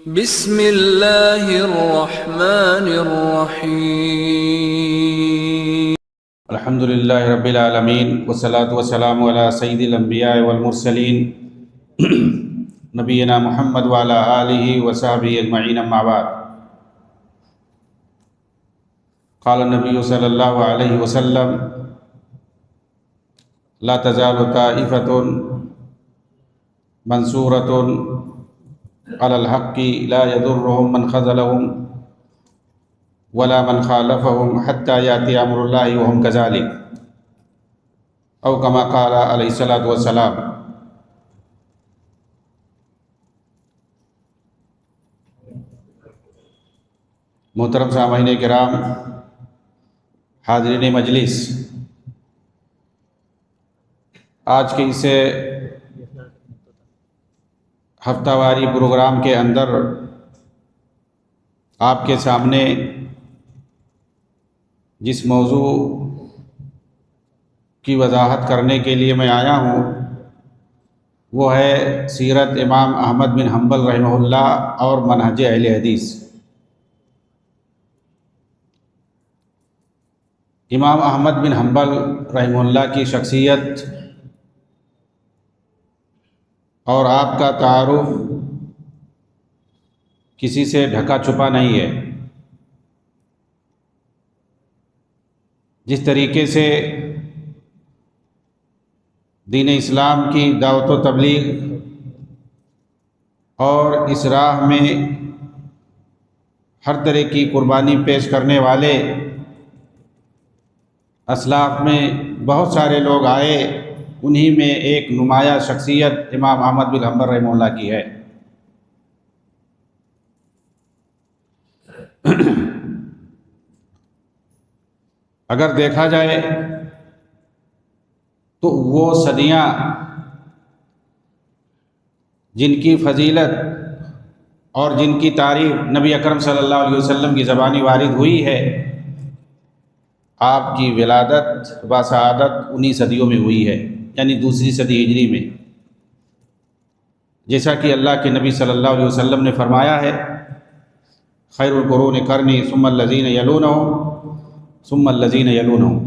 بسم اللہ الرحمن الرحیم۔ الحمد للہ رب العالمین والصلاة والسلام علی سید الانبیاء والمرسلین نبینا محمد وعلی آلہ وصحبہ اجمعین، اما بعد۔ قال النبی صلی اللہ علیہ وسلم: لا تزال طائفۃ منصورۃ علی الحق لا یضرهم من خذلهم ولا من خالفهم حتى یأتی امر اللہ وهم كذلك، او کما قال علیہ الصلوۃ والسلام۔ محترم سامعین کرام، حاضرین مجلس، آج کے اس ہفتہ واری پروگرام کے اندر آپ کے سامنے جس موضوع کی وضاحت کرنے کے لیے میں آیا ہوں وہ ہے سیرت امام احمد بن حنبل رحمہ اللہ اور منہج اہل حدیث۔ امام احمد بن حنبل رحمہ اللہ کی شخصیت اور آپ کا تعارف کسی سے ڈھکا چھپا نہیں ہے۔ جس طریقے سے دین اسلام کی دعوت و تبلیغ اور اس راہ میں ہر طرح کی قربانی پیش کرنے والے اسلاف میں بہت سارے لوگ آئے، انہی میں ایک نمایاں شخصیت امام احمد بن حنبل رحمہ اللہ کی ہے۔ اگر دیکھا جائے تو وہ صدیاں جن کی فضیلت اور جن کی تعریف نبی اکرم صلی اللہ علیہ وسلم کی زبانی وارد ہوئی ہے، آپ کی ولادت بسعادت انہی صدیوں میں ہوئی ہے، یعنی دوسری صدی ہجری میں۔ جیسا کہ اللہ کے نبی صلی اللہ علیہ وسلم نے فرمایا ہے: خیر القرون قرنی ثم الذین یلونہم ثم الذین یلونہم۔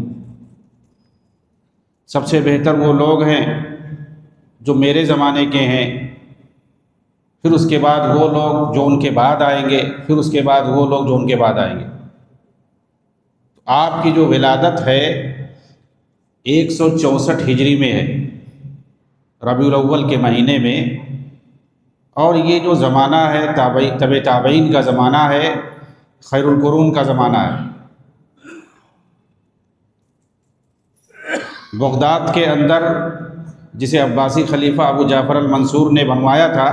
سب سے بہتر وہ لوگ ہیں جو میرے زمانے کے ہیں، پھر اس کے بعد وہ لوگ جو ان کے بعد آئیں گے، پھر اس کے بعد وہ لوگ جو ان کے بعد آئیں گے۔ آپ کی جو ولادت ہے 164 ہجری میں ہے، ربیع الاول کے مہینے میں، اور یہ جو زمانہ ہے تبع تابعین کا زمانہ ہے، خیر القرون کا زمانہ ہے۔ بغداد کے اندر جسے عباسی خلیفہ ابو جعفر المنصور نے بنوایا تھا،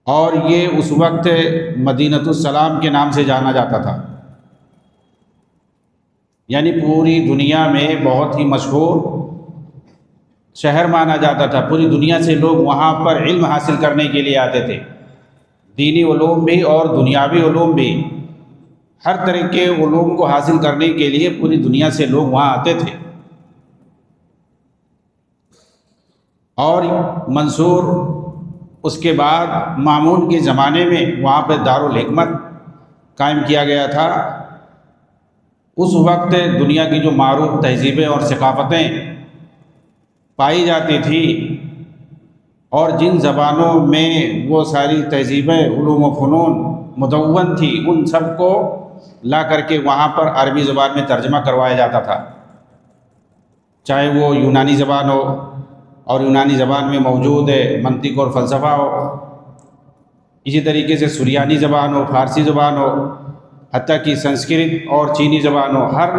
اور یہ اس وقت مدینۃ السلام کے نام سے جانا جاتا تھا، یعنی پوری دنیا میں بہت ہی مشہور شہر مانا جاتا تھا۔ پوری دنیا سے لوگ وہاں پر علم حاصل کرنے کے لیے آتے تھے، دینی علوم بھی اور دنیاوی علوم بھی، ہر طرح کے علوم کو حاصل کرنے کے لیے پوری دنیا سے لوگ وہاں آتے تھے۔ اور منصور اس کے بعد مامون کے زمانے میں وہاں پہ دارالحکمت قائم کیا گیا تھا۔ اس وقت دنیا کی جو معروف تہذیبیں اور ثقافتیں پائی جاتی تھی، اور جن زبانوں میں وہ ساری تہذیبیں، علوم و فنون مدون تھی، ان سب کو لا کر کے وہاں پر عربی زبان میں ترجمہ کروایا جاتا تھا، چاہے وہ یونانی زبان ہو، اور یونانی زبان میں موجود منطق اور فلسفہ ہو، اسی طریقے سے سریانی زبان ہو، فارسی زبان ہو، حتیٰ کہ سنسکرت اور چینی زبان ہو، ہر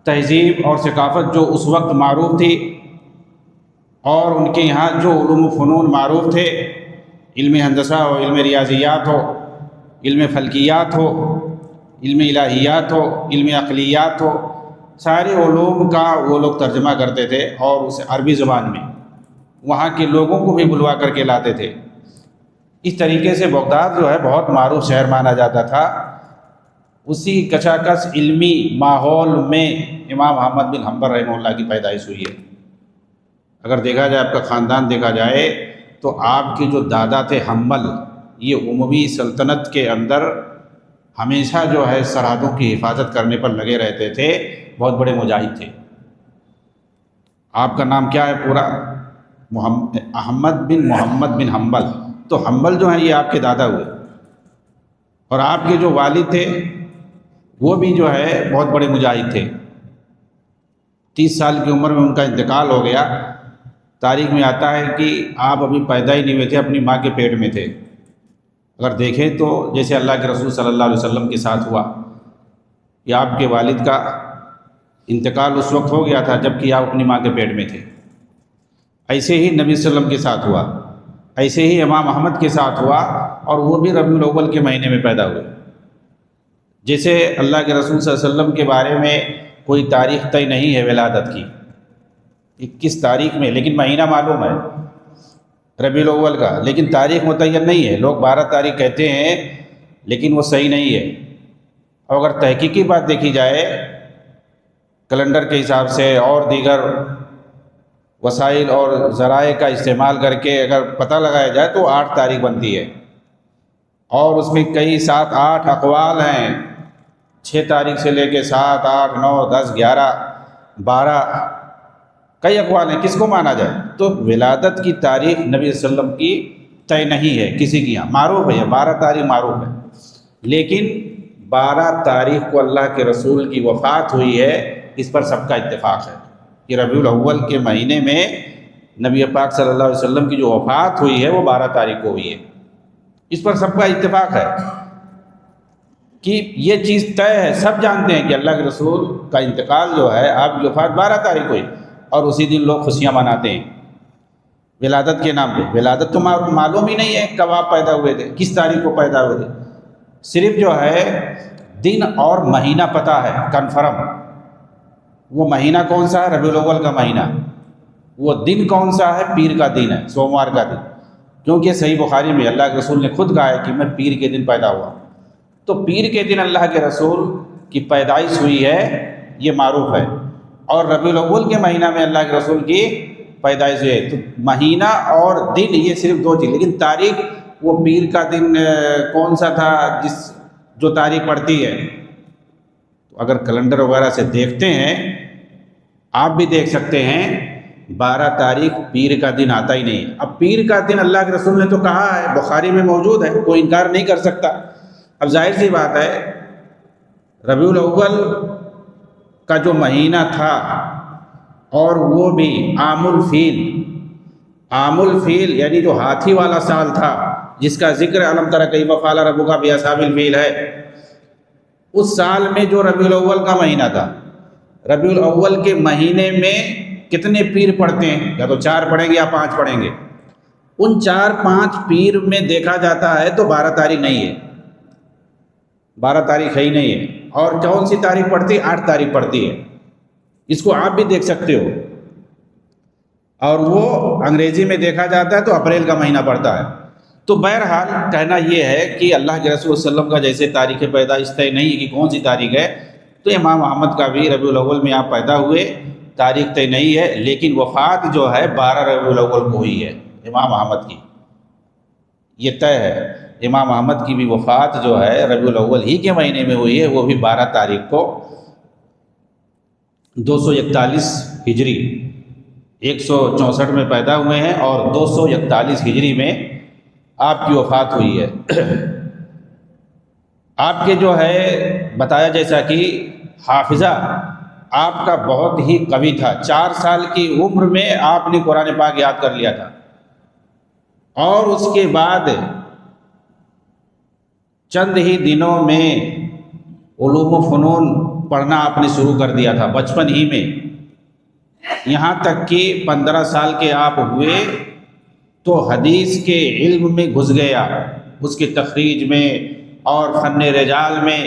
تہذیب اور ثقافت جو اس وقت معروف تھی، اور ان کے یہاں جو علوم و فنون معروف تھے، علم ہندسہ ہو، علم ریاضیات ہو، علم فلکیات ہو، علم الہیات ہو، علم عقلیات ہو، سارے علوم کا وہ لوگ ترجمہ کرتے تھے، اور اسے عربی زبان میں وہاں کے لوگوں کو بھی بلوا کر کے لاتے تھے۔ اس طریقے سے بغداد جو ہے بہت معروف شہر مانا جاتا تھا۔ اسی کچاکچ علمی ماحول میں امام احمد بن حنبل رحمہ اللہ کی پیدائش ہوئی ہے۔ اگر دیکھا جائے، آپ کا خاندان دیکھا جائے تو آپ کے جو دادا تھے حنبل، یہ اموی سلطنت کے اندر ہمیشہ جو ہے سرحدوں کی حفاظت کرنے پر لگے رہتے تھے، بہت بڑے مجاہد تھے۔ آپ کا نام کیا ہے پورا؟ احمد بن محمد بن حنبل۔ تو حنبل جو ہیں یہ آپ کے دادا ہوئے، اور آپ کے جو والد تھے وہ بھی جو ہے بہت بڑے مجاہد تھے۔ 30 سال کی عمر میں ان کا انتقال ہو گیا۔ تاریخ میں آتا ہے کہ آپ ابھی پیدا ہی نہیں ہوئے تھے، اپنی ماں کے پیٹ میں تھے۔ اگر دیکھیں تو جیسے اللہ کے رسول صلی اللہ علیہ وسلم کے ساتھ ہوا، یا آپ کے والد کا انتقال اس وقت ہو گیا تھا جب کہ آپ اپنی ماں کے پیٹ میں تھے، ایسے ہی نبی صلی اللہ علیہ وسلم کے ساتھ ہوا، ایسے ہی امام احمد کے ساتھ ہوا، اور وہ بھی ربیع الاول کے مہینے میں پیدا ہوئے۔ جیسے اللہ کے رسول صلی اللہ علیہ وسلم کے بارے میں کوئی تاریخ طے نہیں ہے ولادت کی، 21 تاریخ میں، لیکن مہینہ معلوم ہے ربیع الاول کا، لیکن تاریخ متعین نہیں ہے۔ لوگ 12 تاریخ کہتے ہیں لیکن وہ صحیح نہیں ہے۔ اور اگر تحقیقی بات دیکھی جائے کیلنڈر کے حساب سے اور دیگر وسائل اور ذرائع کا استعمال کر کے اگر پتہ لگایا جائے تو 8 تاریخ بنتی ہے، اور اس میں کئی 7 8 اقوال ہیں، 6 تاریخ سے لے کے 7 8 9 10 11 12 کئی اقوال ہیں، کس کو مانا جائے؟ تو ولادت کی تاریخ نبی صلی اللہ علیہ وسلم کی طے نہیں ہے کسی کی یہاں، معروف ہے 12 تاریخ معروف ہے، لیکن 12 تاریخ کو اللہ کے رسول کی وفات ہوئی ہے، اس پر سب کا اتفاق ہے کہ ربیع الاول کے مہینے میں نبی پاک صلی اللہ علیہ وسلم کی جو وفات ہوئی ہے وہ 12 تاریخ کو ہوئی ہے، اس پر سب کا اتفاق ہے کہ یہ چیز طے ہے، سب جانتے ہیں کہ اللہ کے رسول کا انتقال جو ہے، آپ کی وفات 12 تاریخ ہوئی، اور اسی دن لوگ خوشیاں مناتے ہیں ولادت کے نام پہ۔ ولادت تو معلوم ہی نہیں ہے کب آپ پیدا ہوئے تھے، کس تاریخ کو پیدا ہوئے تھے، صرف جو ہے دن اور مہینہ پتہ ہے کنفرم، وہ مہینہ کون سا ہے؟ ربیع الاول کا مہینہ، وہ دن کون سا ہے؟ پیر کا دن ہے، سوموار کا دن، کیونکہ صحیح بخاری میں اللہ کے رسول نے خود کہا ہے کہ میں پیر کے دن پیدا ہوا، تو پیر کے دن اللہ کے رسول کی پیدائش ہوئی ہے، یہ معروف ہے، اور ربیع الاول کے مہینہ میں اللہ کے رسول کی پیدائش ہوئی ہے۔ تو مہینہ اور دن یہ صرف 2 چیز، لیکن تاریخ وہ پیر کا دن کون سا تھا جو تاریخ پڑتی ہے، تو اگر کیلنڈر وغیرہ سے دیکھتے ہیں، آپ بھی دیکھ سکتے ہیں 12 تاریخ پیر کا دن آتا ہی نہیں ہے۔ اب پیر کا دن اللہ کے رسول نے تو کہا ہے، بخاری میں موجود ہے، کوئی انکار نہیں کر سکتا۔ اب ظاہر سی بات ہے ربیع الاول کا جو مہینہ تھا، اور وہ بھی عام الفیل یعنی جو ہاتھی والا سال تھا، جس کا ذکر الم تر کیف فعل ربک باصحاب الفیل ہے، اس سال میں جو ربیع الاول کا مہینہ تھا، ربیع الاول کے مہینے میں کتنے پیر پڑھتے ہیں؟ یا تو 4 پڑھیں گے یا 5 پڑھیں گے، ان 4-5 پیر میں دیکھا جاتا ہے تو 12 تاریخ نہیں ہے، 12 تاریخ ہے ہی نہیں ہے، اور کون سی تاریخ پڑتی ہے؟ 8 تاریخ پڑتی ہے، اس کو آپ بھی دیکھ سکتے ہو، اور وہ انگریزی میں دیکھا جاتا ہے تو اپریل کا مہینہ پڑتا ہے۔ تو بہرحال کہنا یہ ہے کہ اللہ کے رسول صلی اللہ علیہ وسلم کا جیسے تاریخ پیدائش طے نہیں ہے کہ کون سی تاریخ ہے، تو امام احمد کا بھی ربیع الاول میں آپ پیدا ہوئے، تاریخ طے نہیں ہے، لیکن وفات جو ہے 12 ربیع الاول کو ہوئی ہے امام احمد کی، یہ طے ہے۔ امام احمد کی بھی وفات جو ہے ربیع الاول ہی کے مہینے میں ہوئی ہے، وہ بھی 12 تاریخ کو 241 ہجری، 164 میں پیدا ہوئے ہیں، اور 241 ہجری میں آپ کی وفات ہوئی ہے۔ آپ کے جو ہے بتایا جیسا کہ حافظہ آپ کا بہت ہی قوی تھا، 4 سال کی عمر میں آپ نے قرآن پاک یاد کر لیا تھا، اور اس کے بعد چند ہی دنوں میں علوم و فنون پڑھنا آپ نے شروع کر دیا تھا بچپن ہی میں، یہاں تک کہ 15 سال کے آپ ہوئے تو حدیث کے علم میں گھس گیا، اس کے تخریج میں اور فن رجال میں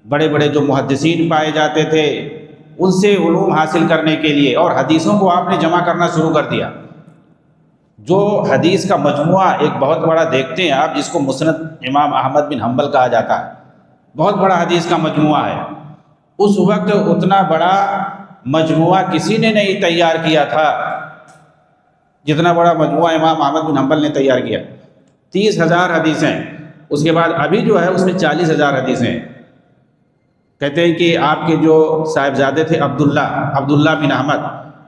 بڑے بڑے جو محدثین پائے جاتے تھے ان سے علوم حاصل کرنے کے لیے، اور حدیثوں کو آپ نے جمع کرنا شروع کر دیا۔ جو حدیث کا مجموعہ ایک بہت بڑا دیکھتے ہیں آپ، جس کو مسند امام احمد بن حنبل کہا جاتا ہے، بہت بڑا حدیث کا مجموعہ ہے، اس وقت اتنا بڑا مجموعہ کسی نے نہیں تیار کیا تھا جتنا بڑا مجموعہ امام احمد بن حنبل نے تیار کیا، 30,000 حدیثیں، اس کے بعد ابھی جو ہے اس میں 40,000 حدیثیں ہیں۔ کہتے ہیں کہ آپ کے جو صاحبزادے تھے عبداللہ بن احمد،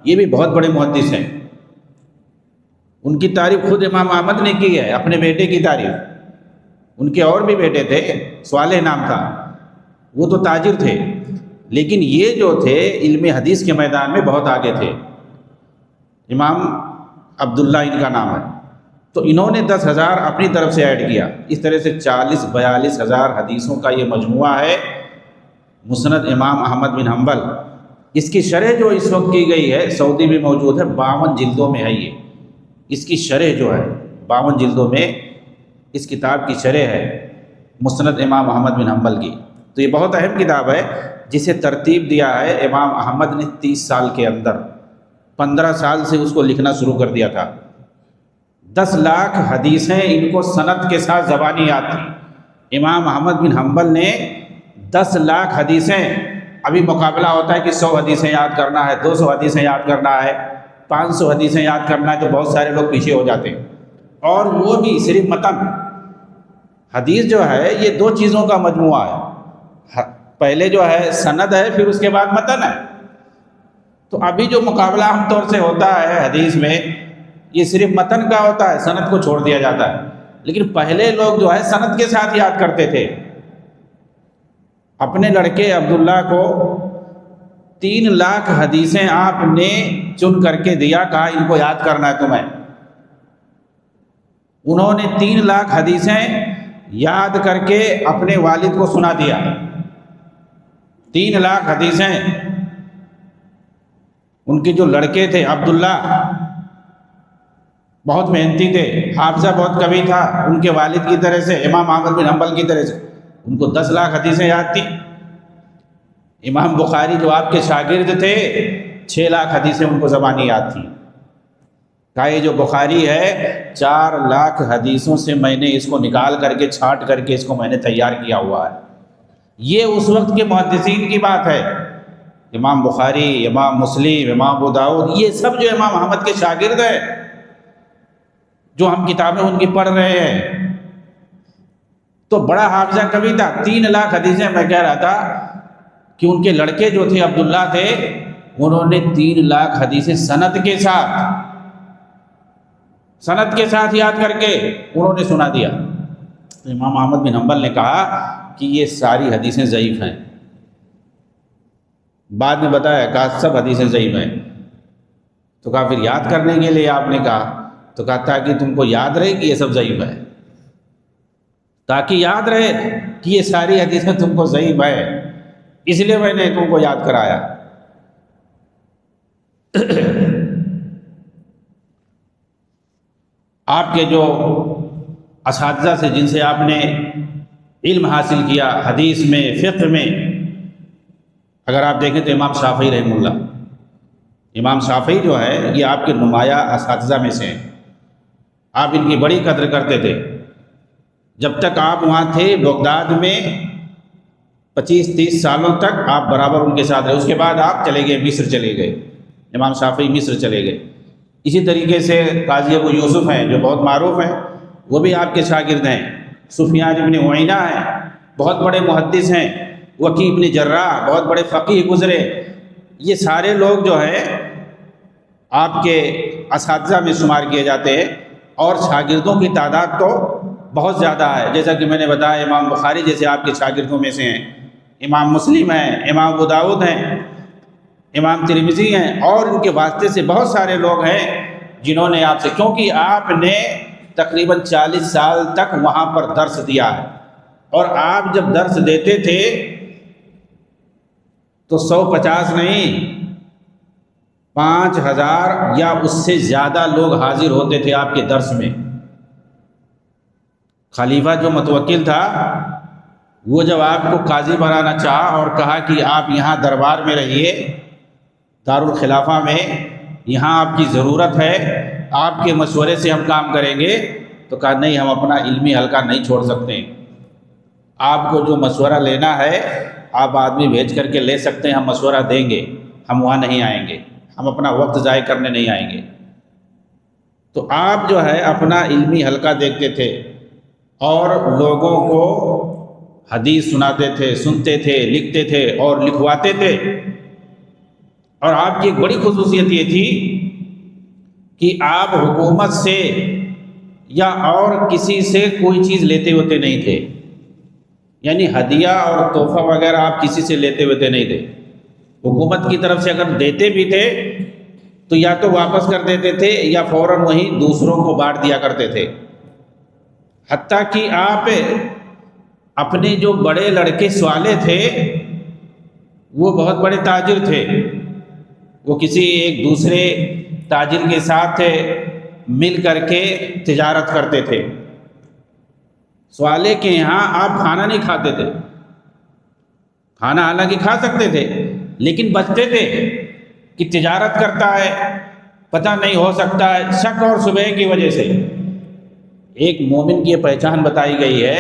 یہ بھی بہت بڑے محدث ہیں، ان کی تعریف خود امام احمد نے کی ہے، اپنے بیٹے کی تعریف۔ ان کے اور بھی بیٹے تھے، صالح نام تھا، وہ تو تاجر تھے، لیکن یہ جو تھے علم حدیث کے میدان میں بہت آگے تھے۔ امام عبداللہ ان کا نام ہے، تو انہوں نے 10,000 اپنی طرف سے ایڈ کیا، اس طرح سے 40-42,000 حدیثوں کا یہ مجموعہ ہے مسند امام احمد بن حنبل۔ اس کی شرح جو اس وقت کی گئی ہے، سعودی میں موجود ہے، 52 جلدوں میں ہے یہ، اس کی شرح جو ہے 52 جلدوں میں اس کتاب کی شرح ہے مسند امام احمد بن حنبل کی۔ تو یہ بہت اہم کتاب ہے جسے ترتیب دیا ہے امام احمد نے 30 سال کے اندر، 15 سال سے اس کو لکھنا شروع کر دیا تھا۔ 10 لاکھ حدیثیں ان کو سند کے ساتھ زبانی یاد تھی۔ امام احمد بن حنبل نے 10 لاکھ حدیثیں، ابھی مقابلہ ہوتا ہے کہ 100 حدیثیں یاد کرنا ہے، 200 حدیثیں یاد کرنا ہے، 500 حدیثیں یاد کرنا ہے، تو بہت سارے لوگ پیچھے ہو جاتے ہیں، اور وہ بھی صرف متن۔ حدیث جو ہے یہ 2 چیزوں کا مجموعہ ہے، پہلے جو ہے سند ہے، پھر اس کے بعد متن ہے۔ تو ابھی جو مقابلہ عام طور سے ہوتا ہے حدیث میں، یہ صرف متن کا ہوتا ہے، سند کو چھوڑ دیا جاتا ہے، لیکن پہلے لوگ جو ہے سند کے ساتھ یاد کرتے تھے۔ اپنے لڑکے عبداللہ کو 3 لاکھ حدیثیں آپ نے چن کر کے دیا، کہا ان کو یاد کرنا ہے تمہیں۔ انہوں نے 3 لاکھ حدیثیں یاد کر کے اپنے والد کو سنا دیا۔ 3 لاکھ حدیثیں ان کے جو لڑکے تھے عبداللہ، بہت محنتی تھے، حافظہ بہت قوی تھا، ان کے والد کی طرح سے، امام احمد بن حنبل کی طرح سے، ان کو 10 لاکھ حدیثیں یاد تھیں۔ امام بخاری جو آپ کے شاگرد تھے، 6 لاکھ حدیثیں ان کو زبانی یاد تھیں۔ کہا یہ جو بخاری ہے 4 لاکھ حدیثوں سے میں نے اس کو نکال کر کے چھانٹ کر کے اس کو میں نے تیار کیا ہوا ہے۔ یہ اس وقت کے محدثین کی بات ہے، امام بخاری، امام مسلم، امام ابو داؤد، یہ سب جو امام احمد کے شاگرد ہیں، جو ہم کتابیں ان کی پڑھ رہے ہیں، تو بڑا حافظہ قوی تھا۔ 3 لاکھ حدیثیں، میں کہہ رہا تھا کہ ان کے لڑکے جو تھے عبداللہ تھے، انہوں نے 3 لاکھ حدیثیں سند کے ساتھ یاد کر کے انہوں نے سنا دیا۔ تو امام احمد بن حنبل نے کہا کہ یہ ساری حدیثیں ضعیف ہیں۔ بعد میں بتایا، کہا سب حدیثیں ضعیف ہیں۔ تو کہا پھر یاد کرنے کے لیے آپ نے کہا؟ تو کہا تاکہ تم کو یاد رہے کہ یہ سب ضعیف ہے، تاکہ یاد رہے کہ یہ ساری حدیثیں تم کو ضعیف ہے، اس لیے میں نے تم کو یاد کرایا۔ آپ کے جو اساتذہ سے، جن سے آپ نے علم حاصل کیا حدیث میں، فقہ میں، اگر آپ دیکھیں تو امام شافعی رحمہ اللہ، امام شافعی جو ہے یہ آپ کے نمایاں اساتذہ میں سے ہیں۔ آپ ان کی بڑی قدر کرتے تھے۔ جب تک آپ وہاں تھے بغداد میں 25-30 سالوں تک آپ برابر ان کے ساتھ رہے، اس کے بعد آپ چلے گئے، مصر چلے گئے، امام شافعی مصر چلے گئے۔ اسی طریقے سے قاضی ابو یوسف ہیں جو بہت معروف ہیں، وہ بھی آپ کے شاگرد ہیں۔ سفیان ابن عیینہ ہیں، بہت بڑے محدث ہیں۔ وکیع ابن جراح بہت بڑے فقیہ گزرے۔ یہ سارے لوگ جو ہیں آپ کے اساتذہ میں شمار کیے جاتے ہیں، اور شاگردوں کی تعداد تو بہت زیادہ ہے، جیسا کہ میں نے بتایا امام بخاری جیسے آپ کے شاگردوں میں سے ہیں، امام مسلم ہیں، امام ابو داؤد ہیں، امام ترمذی ہیں، اور ان کے واسطے سے بہت سارے لوگ ہیں جنہوں نے آپ سے، کیونکہ آپ نے تقریباً 40 سال تک وہاں پر درس دیا ہے، اور آپ جب درس دیتے تھے تو 150 نہیں، 5000 یا اس سے زیادہ لوگ حاضر ہوتے تھے آپ کے درس میں۔ خلیفہ جو متوکل تھا، وہ جب آپ کو قاضی بنانا چاہا اور کہا کہ آپ یہاں دربار میں رہیے، دارالخلافہ میں، یہاں آپ کی ضرورت ہے، آپ کے مشورے سے ہم کام کریں گے، تو کہا نہیں، ہم اپنا علمی حلقہ نہیں چھوڑ سکتے، آپ کو جو مشورہ لینا ہے آپ آدمی بھیج کر کے لے سکتے ہیں، ہم مشورہ دیں گے، ہم وہاں نہیں آئیں گے، ہم اپنا وقت ضائع کرنے نہیں آئیں گے۔ تو آپ جو ہے اپنا علمی حلقہ دیکھتے تھے اور لوگوں کو حدیث سناتے تھے، سنتے تھے، لکھتے تھے اور لکھواتے تھے۔ اور آپ کی ایک بڑی خصوصیت یہ تھی کہ آپ حکومت سے یا اور کسی سے کوئی چیز لیتے ہوتے نہیں تھے، یعنی ہدیہ اور تحفہ وغیرہ آپ کسی سے لیتے ہوتے نہیں تھے۔ حکومت کی طرف سے اگر دیتے بھی تھے تو یا تو واپس کر دیتے تھے یا فوراً وہی دوسروں کو بانٹ دیا کرتے تھے۔ حتیٰ کہ آپ اپنے جو بڑے لڑکے سوالے تھے وہ بہت بڑے تاجر تھے، وہ کسی ایک دوسرے تاجر کے ساتھ مل کر کے تجارت کرتے تھے۔ سوالے کے یہاں آپ کھانا نہیں کھاتے تھے، کھانا حالانکہ کھا سکتے تھے لیکن بچتے تھے کہ تجارت کرتا ہے، پتہ نہیں ہو سکتا ہے، شک اور شبہ کی وجہ سے۔ ایک مومن کی یہ پہچان بتائی گئی ہے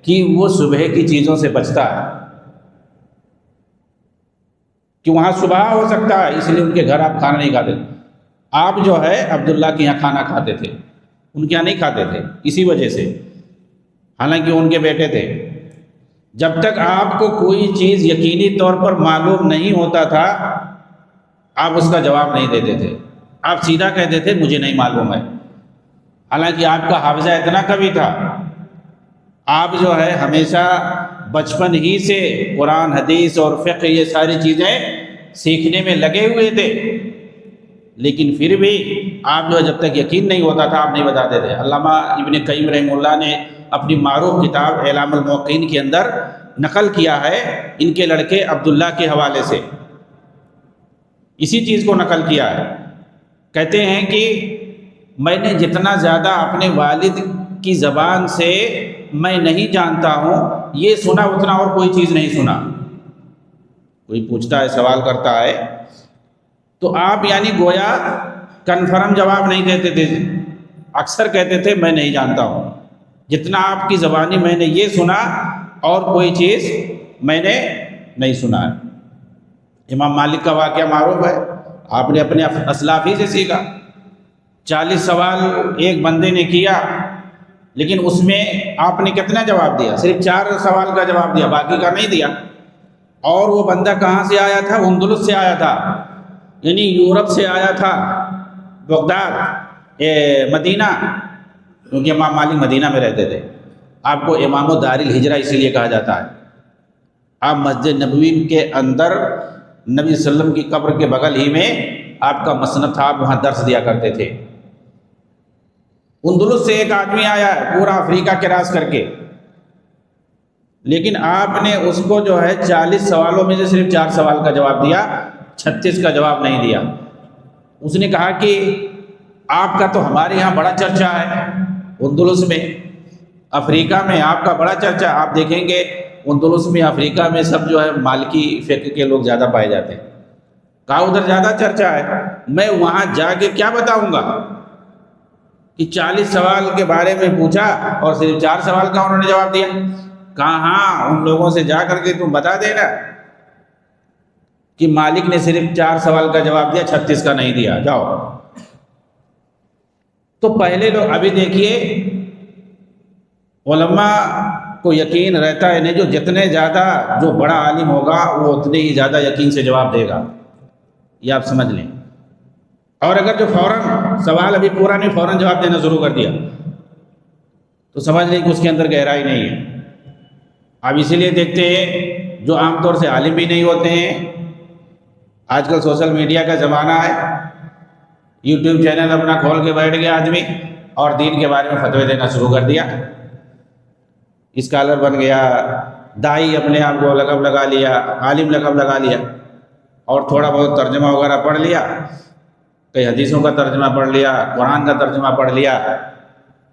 کہ وہ صبح کی چیزوں سے بچتا ہے، کہ وہاں صبح ہو سکتا ہے، اس لیے ان کے گھر آپ کھانا نہیں کھاتے۔ آپ جو ہے عبداللہ کے یہاں کھانا کھاتے تھے، ان کے یہاں نہیں کھاتے تھے اسی وجہ سے، حالانکہ ان کے بیٹے تھے۔ جب تک آپ کو کوئی چیز یقینی طور پر معلوم نہیں ہوتا تھا آپ اس کا جواب نہیں دیتے تھے، آپ سیدھا کہتے تھے مجھے نہیں معلوم ہے، حالانکہ آپ کا حافظہ اتنا قوی تھا۔ آپ جو ہے ہمیشہ بچپن ہی سے قرآن، حدیث اور فقہ یہ ساری چیزیں سیکھنے میں لگے ہوئے تھے، لیکن پھر بھی آپ جو ہے جب تک یقین نہیں ہوتا تھا آپ نہیں بتاتے تھے۔ علامہ ابن قیم رحمہ اللہ نے اپنی معروف کتاب اعلام الموقعین کے اندر نقل کیا ہے ان کے لڑکے عبداللہ کے حوالے سے، اسی چیز کو نقل کیا ہے۔ کہتے ہیں کہ میں نے جتنا زیادہ اپنے والد کی زبان سے میں نہیں جانتا ہوں یہ سنا اتنا اور کوئی چیز نہیں سنا۔ کوئی پوچھتا ہے، سوال کرتا ہے تو آپ یعنی گویا کنفرم جواب نہیں دیتے تھے، اکثر کہتے تھے میں نہیں جانتا ہوں، جتنا آپ کی زبانی میں نے یہ سنا اور کوئی چیز میں نے نہیں سنا ہے۔ امام مالک کا واقعہ معروف ہے، آپ نے اپنے اسلاف ہی سے سیکھا۔ 40 سوال ایک بندے نے کیا لیکن اس میں آپ نے کتنا جواب دیا؟ صرف 4 سوال کا جواب دیا، باقی کا نہیں دیا۔ اور وہ بندہ کہاں سے آیا تھا؟ اندلس سے آیا تھا، یعنی یورپ سے آیا تھا، بغداد، مدینہ، کیونکہ امام مالک مدینہ میں رہتے تھے۔ آپ کو امام دار الہجرہ اسی لیے کہا جاتا ہے۔ آپ مسجد نبوی کے اندر نبی صلی اللہ علیہ وسلم کی قبر کے بغل ہی میں آپ کا مسند تھا، آپ وہاں درس دیا کرتے تھے۔ اندلس سے ایک آدمی آیا ہے پورا افریقہ کراس کر کے، لیکن آپ نے اس کو جو ہے 40 سوالوں میں سے صرف 4 سوال کا جواب دیا، 36 کا جواب نہیں دیا۔ اس نے کہا کہ آپ کا تو ہمارے یہاں بڑا چرچا ہے، اندلس میں، افریقہ میں آپ کا بڑا چرچا۔ آپ دیکھیں گے اندلس میں، افریقہ میں سب جو ہے مالکی فقہ کے لوگ زیادہ پائے جاتے ہیں۔ کہا ادھر زیادہ چرچا ہے، میں وہاں جا کے کیا بتاؤں گا کہ 40 سوال کے بارے میں پوچھا اور صرف 4 سوال کا انہوں نے جواب دیا۔ کہا ہاں ان لوگوں سے جا کر کے تم بتا دینا کہ مالک نے صرف 4 سوال کا جواب دیا، 36 کا نہیں دیا، جاؤ۔ تو پہلے لوگ، ابھی دیکھیے علماء کو یقین رہتا ہے نہیں، جو جتنے زیادہ جو بڑا عالم ہوگا وہ اتنے ہی زیادہ یقین سے جواب دے گا، یہ آپ سمجھ لیں۔ اور اگر جو فوراً سوال ابھی پورا نہیں فوراً جواب دینا شروع کر دیا تو سمجھ لیں کہ اس کے اندر گہرائی نہیں ہے۔ اب اسی لیے دیکھتے ہیں جو عام طور سے عالم بھی نہیں ہوتے ہیں، آج کل سوشل میڈیا کا زمانہ ہے، یوٹیوب چینل اپنا کھول کے بیٹھ گیا آدمی اور دین کے بارے میں فتوے دینا شروع کر دیا، اسکالر بن گیا، داعی اپنے آپ کو لقب لگا لیا، عالم لقب لگا لیا، اور تھوڑا بہت ترجمہ وغیرہ پڑھ لیا، کئی حدیثوں کا ترجمہ پڑھ لیا، قرآن کا ترجمہ پڑھ لیا،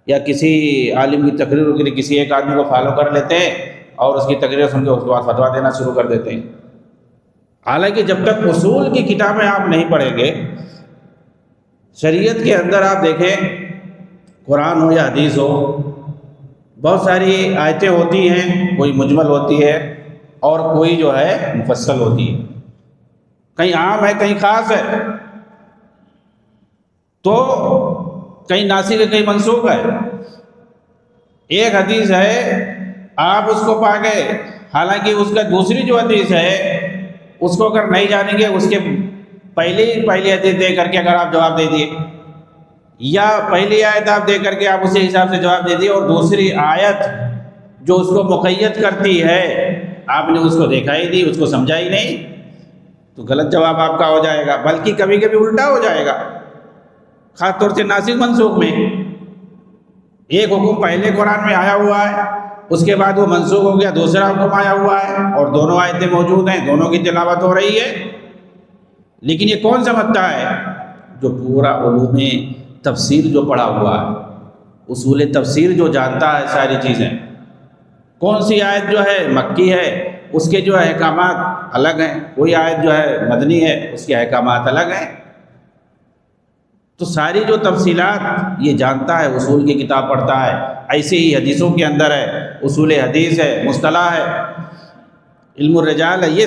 یا کسی عالم کی تقریر کے لیے کسی ایک آدمی کو فالو کر لیتے ہیں اور اس کی تقریر سن کے اس کے بعد فتویٰ دینا شروع کر دیتے ہیں۔ حالانکہ جب تک اصول کی کتابیں آپ نہیں پڑھیں گے، شریعت کے اندر آپ دیکھیں قرآن ہو یا حدیث ہو، بہت ساری آیتیں ہوتی ہیں، کوئی مجمل ہوتی ہے اور کوئی جو ہے مفصل ہوتی ہے، کہیں عام ہے کہیں خاص ہے۔ تو کہیں ناسخ ہے کہیں منسوخ ہے۔ ایک حدیث ہے آپ اس کو پا گئے، حالانکہ اس کا دوسری جو حدیث ہے اس کو اگر نہیں جانیں گے، اس کے پہلی حدیث دے کر کے اگر آپ جواب دے دیے، یا پہلی آیت آپ دے کر کے آپ اسی حساب سے جواب دے دیے، اور دوسری آیت جو اس کو مقید کرتی ہے آپ نے اس کو دیکھا ہی نہیں، اس کو سمجھا ہی نہیں، تو غلط جواب آپ کا ہو جائے گا، بلکہ کبھی کبھی الٹا ہو جائے گا۔ خاص طور سے ناسخ منسوخ میں ایک حکم پہلے قرآن میں آیا ہوا ہے، اس کے بعد وہ منسوخ ہو گیا، دوسرا حکم آیا ہوا ہے، اور دونوں آیتیں موجود ہیں، دونوں کی تلاوت ہو رہی ہے، لیکن یہ کون سمجھتا ہے؟ جو پورا علوم تفسیر جو پڑھا ہوا ہے، اصول تفسیر جو جانتا ہے ساری چیزیں، کون سی آیت جو ہے مکی ہے اس کے جو احکامات الگ ہیں، کوئی آیت جو ہے مدنی ہے اس کے احکامات الگ ہیں، تو ساری جو تفصیلات یہ جانتا ہے، اصول کی کتاب پڑھتا ہے۔ ایسے ہی حدیثوں کے اندر ہے، اصول حدیث ہے، مصطلح ہے، علم الرجال ہے، یہ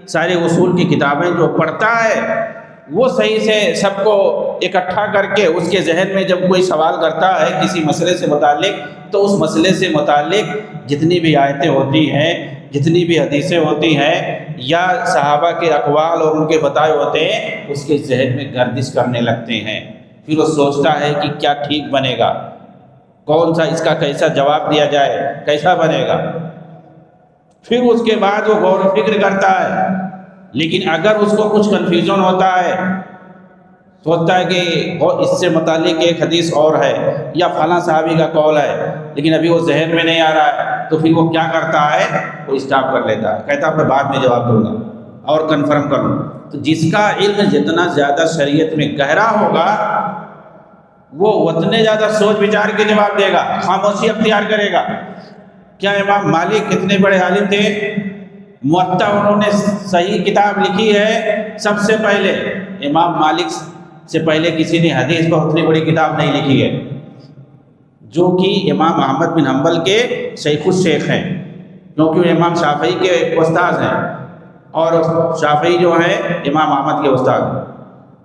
سارے اصول کی کتابیں جو پڑھتا ہے وہ صحیح سے سب کو اکٹھا کر کے اس کے ذہن میں جب کوئی سوال کرتا ہے کسی مسئلے سے متعلق، تو اس مسئلے سے متعلق جتنی بھی آیتیں ہوتی ہیں، جتنی بھی حدیثیں ہوتی ہیں، یا صحابہ کے اقوال اور ان کے بتائے ہوتے ہیں، اس کے ذہن میں گردش کرنے لگتے ہیں، پھر وہ سوچتا ہے کہ کیا ٹھیک بنے گا، کون سا اس کا کیسا جواب دیا جائے، کیسا بنے گا، پھر اس کے بعد وہ غور و فکر کرتا ہے۔ لیکن اگر اس کو کچھ کنفیوژن ہوتا ہے، سوچتا ہے کہ اس سے متعلق ایک حدیث اور ہے یا فلاں صحابی کا قول ہے، لیکن ابھی وہ ذہن میں نہیں آ رہا ہے، تو پھر وہ کیا کرتا ہے؟ وہ اسٹاپ کر لیتا ہے، کہتا ہے میں بعد میں جواب دوں گا اور کنفرم کر لوں۔ تو جس کا علم جتنا زیادہ شریعت میں گہرا ہوگا وہ اتنے زیادہ سوچ بچار کے جواب دے گا، خاموشی اختیار کرے گا۔ کیا امام مالک کتنے بڑے عالم تھے؟ موطا انہوں نے صحیح کتاب لکھی ہے سب سے پہلے، امام مالک سے پہلے کسی نے حدیث پر اتنی بڑی کتاب نہیں لکھی ہے، جو کہ امام احمد بن حنبل کے شیخ الشیخ ہیں، کیونکہ وہ امام شافعی کے استاد ہیں، اور شافعی جو ہیں امام احمد کے استاد ہیں۔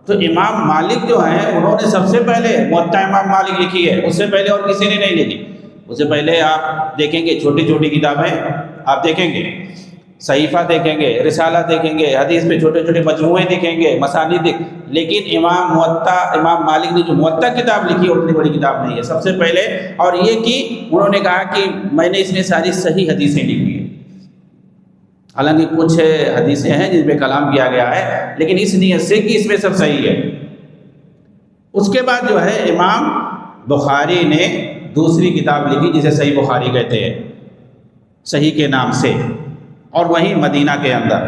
تو امام مالک جو ہیں انہوں نے سب سے پہلے موطا امام مالک لکھی ہے، اس سے پہلے اور کسی نے نہیں لکھی۔ اس سے پہلے آپ دیکھیں گے چھوٹی چھوٹی کتابیں آپ دیکھیں گے، صحیفہ دیکھیں گے، رسالہ دیکھیں گے، حدیث پہ چھوٹے چھوٹے مجموعے دیکھیں گے، مسانید لیکن امام مالک نے جو موطا کتاب لکھی ہے اتنی بڑی کتاب نہیں ہے، سب سے پہلے۔ اور یہ کہ انہوں نے کہا کہ میں نے اس میں ساری صحیح حدیثیں لکھی ہیں، حالانکہ کچھ حدیثیں ہیں جن پہ کلام کیا گیا ہے، لیکن اس نیت سے کہ اس میں سب صحیح ہے۔ اس کے بعد جو ہے امام بخاری نے دوسری کتاب لکھی جسے صحیح بخاری کہتے ہیں، صحیح کے نام سے، اور وہیں مدینہ کے اندر۔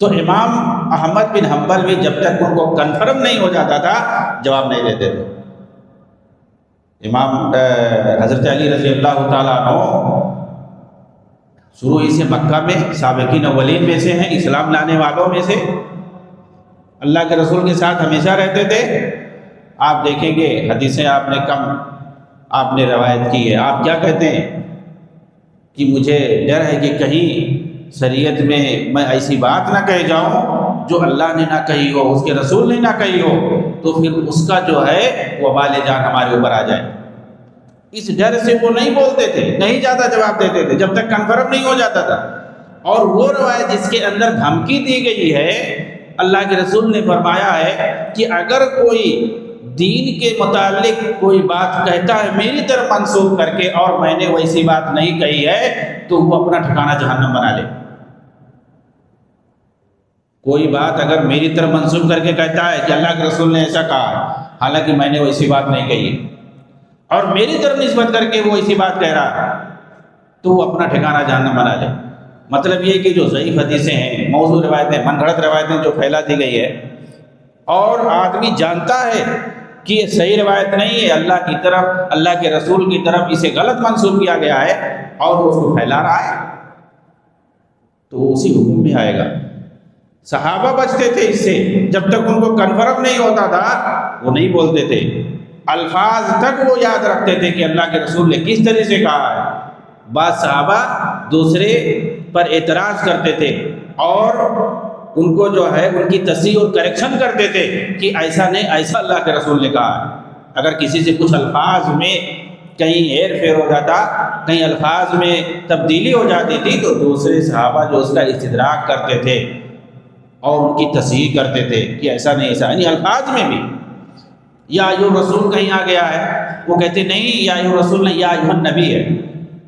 تو امام احمد بن حنبل بھی جب تک ان کو کنفرم نہیں ہو جاتا تھا جواب نہیں دیتے تھے۔ امام حضرت علی رضی اللہ تعالیٰ عنہ شروع ہی سے مکہ میں سابقین اولین میں سے ہیں، اسلام لانے والوں میں سے، اللہ کے رسول کے ساتھ ہمیشہ رہتے تھے۔ آپ دیکھیں گے حدیثیں آپ نے کم آپ نے روایت کی ہے۔ آپ کیا کہتے ہیں کہ مجھے ڈر ہے کہ کہیں شریعت میں ایسی بات نہ کہہ جاؤں جو اللہ نے نہ کہی ہو، اس کے رسول نے نہ کہی ہو، تو پھر اس کا جو ہے وبال جان ہمارے اوپر آ جائے۔ اس ڈر سے وہ نہیں بولتے تھے، نہیں زیادہ جواب دیتے تھے جب تک کنفرم نہیں ہو جاتا تھا۔ اور وہ روایت جس کے اندر دھمکی دی گئی ہے، اللہ کے رسول نے فرمایا ہے کہ اگر کوئی دین کے متعلق کوئی بات کہتا ہے میری طرف منسوخ کر کے اور میں نے ویسی بات نہیں کہی ہے، تو وہ اپنا ٹھکانہ جہنم بنا لے۔ کوئی بات اگر میری طرف منسوخ کر کے کہتا ہے کہ اللہ کے رسول نے ایسا کہا ہے، حالانکہ میں نے ویسی بات نہیں کہی ہے، اور میری طرف نسبت کر کے وہ ایسی بات کہہ رہا ہے، تو وہ اپنا ٹھکانہ جہنم بنا لے۔ مطلب یہ کہ جو ضعیف حدیثیں ہیں، موضوع روایتیں، من گھڑت روایتیں جو پھیلا دی گئی ہے، اور آدمی جانتا ہے کہ یہ صحیح روایت نہیں ہے، اللہ کی طرف، اللہ کے رسول کی طرف اسے غلط منسوب کیا گیا ہے، اور وہ اس کو پھیلا رہا ہے، تو وہ اسی حکم میں آئے گا۔ صحابہ بچتے تھے اس سے، جب تک ان کو کنفرم نہیں ہوتا تھا وہ نہیں بولتے تھے، الفاظ تک وہ یاد رکھتے تھے کہ اللہ کے رسول نے کس طرح سے کہا ہے۔ بعض صحابہ دوسرے پر اعتراض کرتے تھے اور ان کو جو ہے ان کی تصحیح اور کریکشن کرتے تھے کہ ایسا نہیں، ایسا اللہ کے رسول نے کہا ہے۔ اگر کسی سے کچھ الفاظ میں کہیں ہیر پھیر ہو جاتا، کہیں الفاظ میں تبدیلی ہو جاتی تھی، تو دوسرے صحابہ جو اس کا استدراک کرتے تھے اور ان کی تصحیح کرتے تھے کہ ایسا نہیں، ایسا، یعنی الفاظ میں بھی یا ایھا الرسول کہیں آ گیا ہے، وہ کہتے نہیں یا ایھا الرسول نہیں، یا ایھا النبی ہے،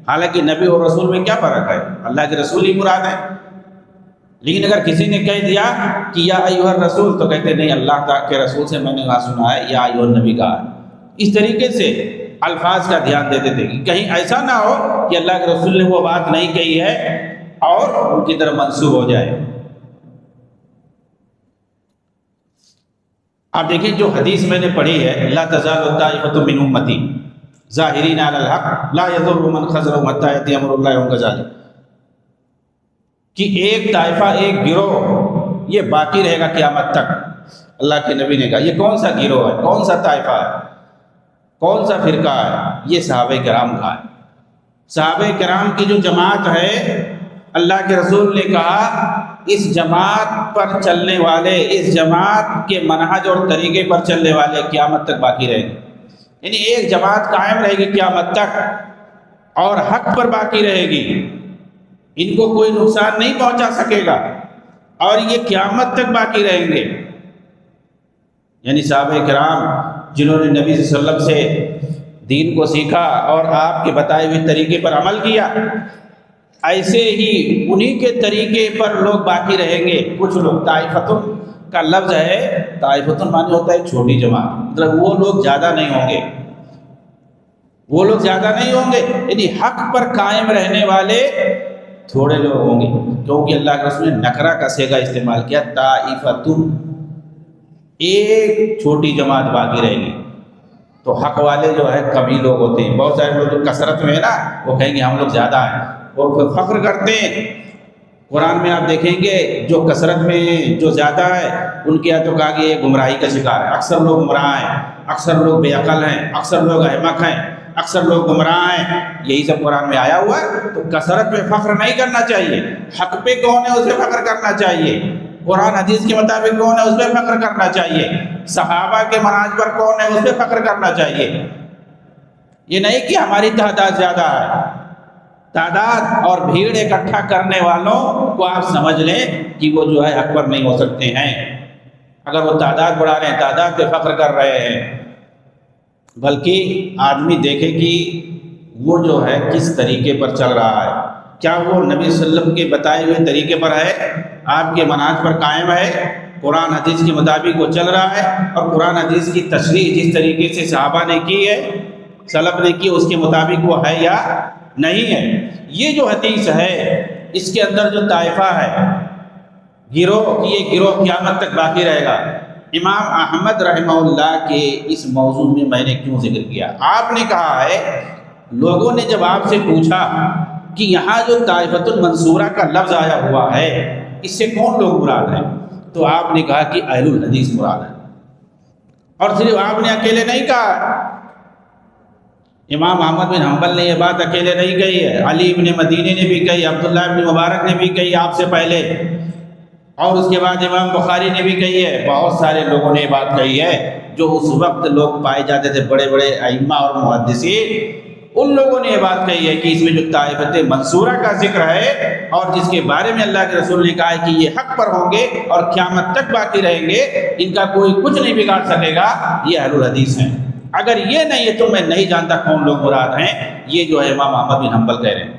حالانکہ نبی اور رسول میں کیا فرق ہے؟ اللہ کے رسول ہی مراد ہے۔ لیکن اگر کسی نے کہہ دیا کہ یا ایھا الرسول، تو کہتے نہیں، اللہ تعالیٰ کے رسول سے میں نے کہا سنا ہے یا ایھا النبی کہا ہے۔ اس طریقے سے الفاظ کا دھیان دیتے تھے کہ کہیں ایسا نہ ہو کہ اللہ کے رسول نے وہ بات نہیں کہی ہے اور ان کی طرف منسوب ہو جائے۔ آپ دیکھیں جو حدیث میں نے پڑھی ہے، لا تزال طائفۃ من امتی ظاہرین علی الحق لا یضر من خذلهم حتی یأتی امر اللہ وهم کذلک، کہ ایک طائفہ، ایک گروہ یہ باقی رہے گا قیامت تک۔ اللہ کے نبی نے کہا یہ کون سا گروہ ہے، کون سا طائفہ ہے، کون سا فرقہ ہے؟ یہ صحابہ کرام کا ہے۔ صحابہ کرام کی جو جماعت ہے، اللہ کے رسول نے کہا اس جماعت پر چلنے والے، اس جماعت کے منہج اور طریقے پر چلنے والے قیامت تک باقی رہیں گے۔ یعنی ایک جماعت قائم رہے گی قیامت تک اور حق پر باقی رہے گی، ان کو کوئی نقصان نہیں پہنچا سکے گا اور یہ قیامت تک باقی رہیں گے۔ یعنی صحابہ کرام جنہوں نے نبی صلی اللہ علیہ وسلم سے دین کو سیکھا اور آپ کے بتائے ہوئے طریقے پر عمل کیا، ایسے ہی انہی کے طریقے پر لوگ باقی رہیں گے۔ کچھ لوگ، طائفتن کا لفظ ہے، طائفتن معنی ہوتا ہے چھوٹی جماعت، مطلب وہ لوگ زیادہ نہیں ہوں گے، وہ لوگ زیادہ نہیں ہوں گے، یعنی حق پر قائم رہنے والے تھوڑے لوگ ہوں گے، کیونکہ اللہ کے رسول نے نکرہ کا صیغہ استعمال کیا، طائفتن، ایک چھوٹی جماعت باقی رہے گی۔ تو حق والے جو ہے کم ہی لوگ ہوتے ہیں۔ بہت سارے لوگ جو کثرت میں ہے نا، وہ کہیں گے ہم لوگ زیادہ ہیں، اور پھر فخر کرتے ہیں۔ قرآن میں آپ دیکھیں گے جو کثرت میں جو زیادہ ہے ان کے تو کہا کہ یہ گمراہی کا شکار ہے، اکثر لوگ گمراہ ہیں، اکثر لوگ بے عقل ہیں، اکثر لوگ احمق ہیں، اکثر لوگ گمراہ ہیں، یہی سب قرآن میں آیا ہوا ہے۔ تو کثرت پہ فخر نہیں کرنا چاہیے، حق پہ کون ہے اس پہ فخر کرنا چاہیے، قرآن حدیث کے مطابق کون ہے اس پہ فخر کرنا چاہیے، صحابہ کے منہج پر کون ہے اس پہ فخر کرنا چاہیے۔ یہ نہیں کہ ہماری تعداد زیادہ ہے، تعداد اور بھیڑ اکٹھا کرنے والوں کو آپ سمجھ لیں کہ وہ جو ہے حق پر نہیں ہو سکتے ہیں۔ اگر وہ تعداد بڑھا رہے ہیں، تعداد پہ فخر کر رہے ہیں، بلکہ آدمی دیکھے کہ وہ جو ہے کس طریقے پر چل رہا ہے، کیا وہ نبی صلی اللہ علیہ وسلم کے بتائے ہوئے طریقے پر ہے، آپ کے منہج پر قائم ہے، قرآن حدیث کے مطابق وہ چل رہا ہے، اور قرآن حدیث کی تشریح جس طریقے سے صحابہ نے کی ہے، سلف نے کی، اس کے مطابق وہ ہے یا نہیں ہے۔ یہ جو حدیث ہے اس کے اندر جو طائفہ ہے، گروہ، یہ گروہ قیامت تک باقی رہے گا۔ امام احمد رحمہ اللہ کے اس موضوع میں نے کیوں ذکر کیا؟ آپ نے کہا ہے، لوگوں نے جب آپ سے پوچھا کہ یہاں جو طائفۃ المنصورہ کا لفظ آیا ہوا ہے اس سے کون لوگ مراد ہیں، تو آپ نے کہا کہ اہل الحدیث مراد ہے۔ اور صرف آپ نے اکیلے نہیں کہا، امام احمد بن حنبل نے یہ بات اکیلے نہیں کہی ہے، علی ابن مدینی نے بھی کہی، عبداللہ ابن مبارک نے بھی کہی آپ سے پہلے، اور اس کے بعد امام بخاری نے بھی کہی ہے، بہت سارے لوگوں نے یہ بات کہی ہے۔ جو اس وقت لوگ پائے جاتے تھے بڑے بڑے ائمہ اور محدثین، ان لوگوں نے یہ بات کہی ہے کہ اس میں جو طائفۃ منصورہ کا ذکر ہے اور جس کے بارے میں اللہ کے رسول نے کہا ہے کہ یہ حق پر ہوں گے اور قیامت تک باقی رہیں گے، ان کا کوئی کچھ نہیں بگاڑ سکے گا، یہ اہل الحدیث ہیں۔ اگر یہ نہیں ہے تو میں نہیں جانتا کون لوگ مراد ہیں۔ یہ جو ہے امام احمد بن حنبل کہہ رہے ہیں،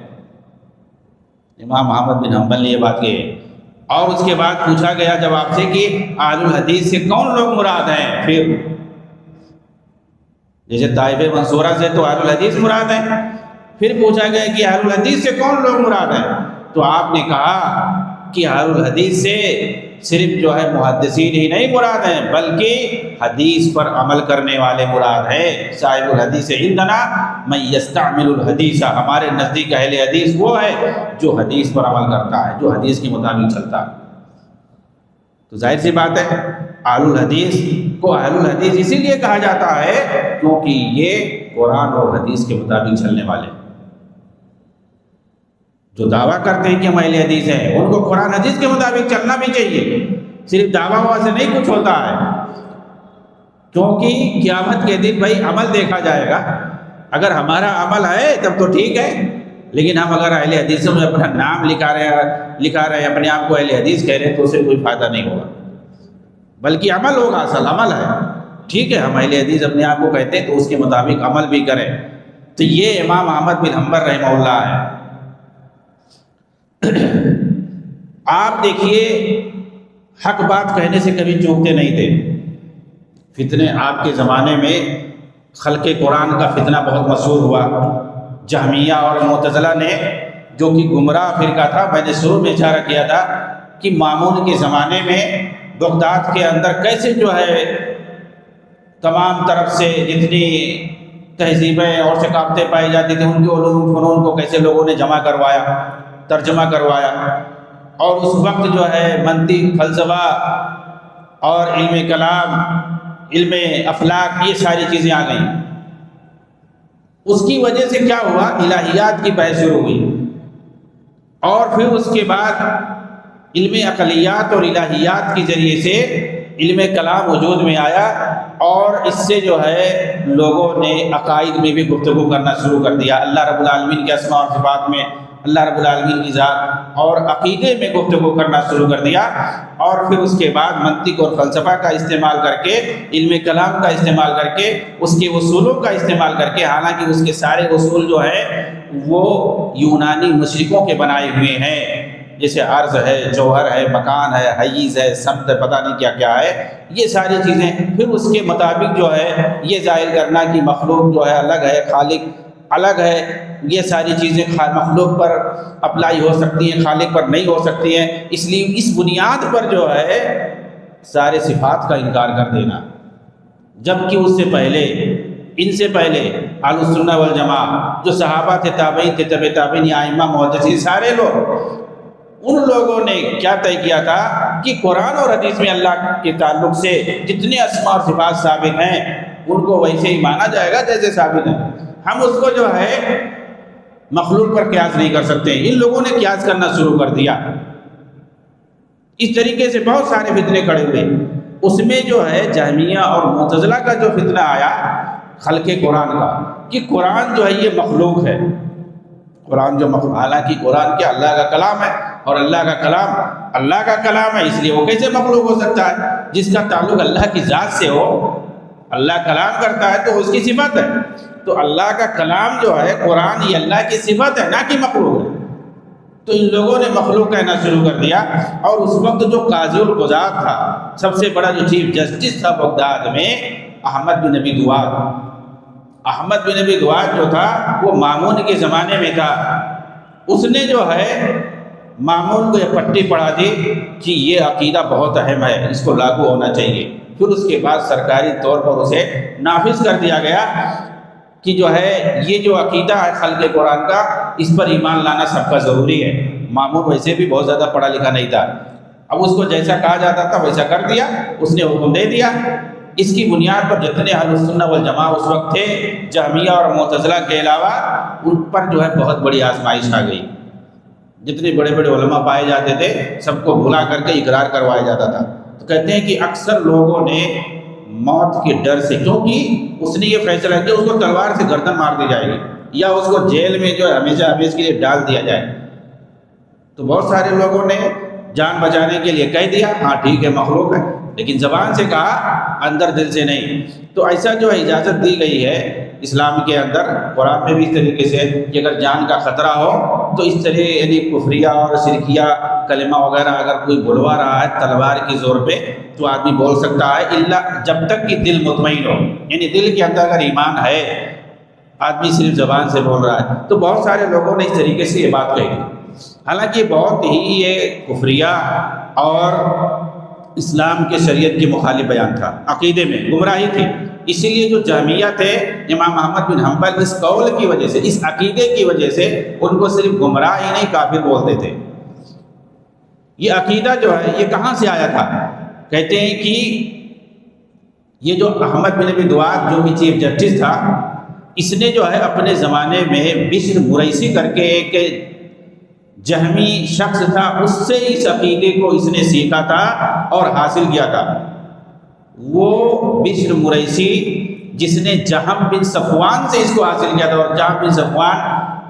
امام احمد بن حنبل نے یہ بات کہی ہے۔ اور اس کے بعد پوچھا گیا جب آپ سے کہ اہل الحدیث سے کون لوگ مراد ہیں، پھر جیسے طائفہ منصورہ سے تو اہل الحدیث مراد ہیں، پھر پوچھا گیا کہ اہل الحدیث سے کون لوگ مراد ہیں، تو آپ نے کہا کہ اہل الحدیث سے صرف جو ہے محدثین ہی نہیں مراد ہیں، بلکہ حدیث پر عمل کرنے والے مراد ہیں۔ صاحب الحدیث عندنا من یستعمل الحدیث، ہمارے نزدیک اہل حدیث وہ ہے جو حدیث پر عمل کرتا ہے، جو حدیث کے مطابق چلتا ہے۔ تو ظاہر سی بات ہے اہل الحدیث کو اہل الحدیث اسی لیے کہا جاتا ہے کیونکہ یہ قرآن اور حدیث کے مطابق چلنے والے۔ جو دعویٰ کرتے ہیں کہ ہم اہل حدیث ہیں ان کو قرآن حدیث کے مطابق چلنا بھی چاہیے، صرف دعویٰ ہوا سے نہیں کچھ ہوتا ہے، کیونکہ قیامت کے دن بھائی عمل دیکھا جائے گا۔ اگر ہمارا عمل ہے تب تو ٹھیک ہے، لیکن ہم اگر اہل حدیثوں میں اپنا نام لکھا رہے ہیں، اپنے آپ کو اہل حدیث کہہ رہے ہیں، تو اسے کوئی فائدہ نہیں ہوگا، بلکہ عمل ہوگا، اصل عمل ہے۔ ٹھیک ہے ہم اہل حدیث اپنے آپ کو کہتے ہیں تو اس کے مطابق عمل بھی کریں۔ تو یہ امام احمد بن حنبل رحمہ اللہ ہے۔ آپ دیکھیے حق بات کہنے سے کبھی چوکتے نہیں تھے۔ فتنے آپ کے زمانے میں خلق قرآن کا فتنہ بہت مشہور ہوا۔ جہمیہ اور معتزلہ نے جو کہ گمراہ فرقہ تھا، میں نے شروع میں اشارہ کیا تھا کہ مامون کے زمانے میں بغداد کے اندر کیسے جو ہے تمام طرف سے جتنی تہذیبیں اور ثقافتیں پائی جاتی تھیں ان کے علوم فنون کو کیسے لوگوں نے جمع کروایا، ترجمہ کروایا، اور اس وقت جو ہے منطق، فلسفہ اور علم کلام، علم افلاک، یہ ساری چیزیں آ گئیں۔ اس کی وجہ سے کیا ہوا، الہیات کی بحث شروع ہوئی، اور پھر اس کے بعد علم عقلیات اور الہیات کے ذریعے سے علم کلام وجود میں آیا، اور اس سے جو ہے لوگوں نے عقائد میں بھی گفتگو کرنا شروع کر دیا، اللہ رب العالمین کے اسماء اور صفات میں، اللہ رب العالمین کی ذات اور عقیدے میں گفتگو کرنا شروع کر دیا، اور پھر اس کے بعد منطق اور فلسفہ کا استعمال کر کے، علم کلام کا استعمال کر کے، اس کے اصولوں کا استعمال کر کے، حالانکہ اس کے سارے اصول جو ہیں وہ یونانی مشرکوں کے بنائے ہوئے ہیں، جیسے عرض ہے، جوہر ہے، مکان ہے، حیز ہے، سمت ہے، پتہ نہیں کیا کیا ہے، یہ ساری چیزیں۔ پھر اس کے مطابق جو ہے یہ ظاہر کرنا کہ مخلوق جو ہے الگ ہے، خالق الگ ہے، یہ ساری چیزیں مخلوق پر اپلائی ہو سکتی ہیں، خالق پر نہیں ہو سکتی ہیں، اس لیے اس بنیاد پر جو ہے سارے صفات کا انکار کر دینا، جبکہ اس سے پہلے، ان سے پہلے اہل السنہ والجماعہ جو صحابہ تھے، تابعین تھے، تبع تابعین، ائمہ، محدثین، سارے لوگ، ان لوگوں نے کیا طے کیا تھا کہ قرآن اور حدیث میں اللہ کے تعلق سے جتنے اسماء اور صفات ثابت ہیں ان کو ویسے ہی مانا جائے گا جیسے ثابت ہیں، ہم اس کو جو ہے مخلوق پر قیاس نہیں کر سکتے۔ ان لوگوں نے قیاس کرنا شروع کر دیا، اس طریقے سے بہت سارے فتنے کھڑے ہوئے۔ اس میں جو ہے جہمیہ اور معتزلہ کا جو فتنہ آیا خلق قرآن کا، کہ قرآن جو ہے یہ مخلوق ہے، قرآن جو مخلوق، حالانکہ قرآن کیا اللہ کا کلام ہے، اور اللہ کا کلام اللہ کا کلام ہے، اس لیے وہ کیسے مخلوق ہو سکتا ہے؟ جس کا تعلق اللہ کی ذات سے ہو، اللہ کلام کرتا ہے تو اس کی صفت ہے، تو اللہ کا کلام جو ہے قرآن یہ اللہ کی صفت ہے، نہ کہ مخلوق ہے۔ تو ان لوگوں نے مخلوق کہنا شروع کر دیا، اور اس وقت جو قاضی القضات تھا، سب سے بڑا جو چیف جسٹس تھا بغداد میں، احمد بن ابی دواد، احمد بن ابی دواد جو تھا وہ مامون کے زمانے میں تھا، اس نے جو ہے مامون کو یہ پٹی پڑھا دی کہ یہ عقیدہ بہت اہم ہے، اس کو لاگو ہونا چاہیے۔ پھر اس کے بعد سرکاری طور پر اسے نافذ کر دیا گیا کہ جو ہے یہ جو عقیدہ ہے خلق قرآن کا، اس پر ایمان لانا سب کا ضروری ہے۔ مامون ویسے بھی بہت زیادہ پڑھا لکھا نہیں تھا، اب اس کو جیسا کہا جاتا تھا ویسا کر دیا، اس نے حکم دے دیا۔ اس کی بنیاد پر جتنے اہل السنہ والجماعہ اس وقت تھے، جہمیہ اور معتزلہ کے علاوہ، ان پر جو ہے بہت بڑی آزمائش آ گئی۔ جتنے بڑے بڑے علماء پائے جاتے تھے سب کو بھلا کر کے اقرار کروایا جاتا تھا۔ تو کہتے ہیں کہ اکثر لوگوں نے موت کے ڈر سے، کیونکہ اس نے یہ فیصلہ کیا اس کو تلوار سے گردن مار دی جائے گی، یا اس کو جیل میں جو ہے ہمیشہ ہمیشہ کے لیے ڈال دیا جائے، تو بہت سارے لوگوں نے جان بچانے کے لیے کہہ دیا ہاں ٹھیک ہے مخلوق ہے، لیکن زبان سے کہا، اندر دل سے نہیں۔ تو ایسا جو ہے اجازت دی گئی ہے اسلام کے اندر، قرآن میں بھی اس طریقے سے کہ اگر جان کا خطرہ ہو تو اس طرح یعنی کفریہ اور شرکیہ کلمہ وغیرہ اگر کوئی بلوا رہا ہے تلوار کے زور پہ تو آدمی بول سکتا ہے، الا جب تک کہ دل مطمئن ہو، یعنی دل کے اندر اگر ایمان ہے، آدمی صرف زبان سے بول رہا ہے۔ تو بہت سارے لوگوں نے اس طریقے سے یہ بات کہی، حالانکہ بہت ہی یہ کفریہ اور اسلام کے شریعت کے مخالف بیان تھا، عقیدے میں گمراہی تھی۔ اسی لیے جو جہمیہ تھے، امام احمد بن حنبل اس قول کی وجہ سے، اس عقیدے کی وجہ سے ان کو صرف گمراہ ہی نہیں کافر بولتے تھے۔ یہ عقیدہ جو ہے یہ کہاں سے آیا تھا؟ کہتے ہیں کہ یہ جو احمد بن ابی دواد جو کہ چیف جسٹس تھا، اس نے جو ہے اپنے زمانے میں بشر مریسی کر کے ایک جہمی شخص تھا، اس سے اس عقیدے کو اس نے سیکھا تھا اور حاصل کیا تھا۔ وہ بشر مریسی جس نے جہم بن صفوان سے اس کو حاصل کیا تھا، اور جہم بن صفوان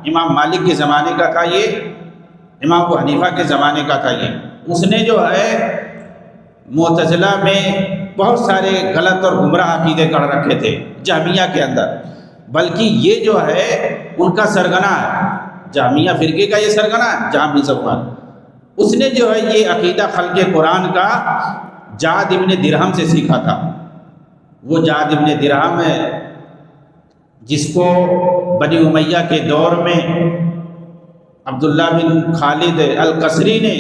امام مالک کے زمانے کا تھا، یہ امام ابو حنیفہ کے زمانے کا تھا۔ یہ اس نے جو ہے معتزلہ میں بہت سارے غلط اور گمراہ عقیدے کر رکھے تھے جہمیہ کے اندر، بلکہ یہ جو ہے ان کا سرغنہ ہے، جہمیہ فرقے کا یہ سرغنہ ہے جہم بن صفوان۔ اس نے جو ہے یہ عقیدہ خلق قرآن کا جعد ابن درہم سے سیکھا تھا۔ وہ جعد ابن درہم ہے جس کو بنی امیہ کے دور میں عبداللہ بن خالد القصری نے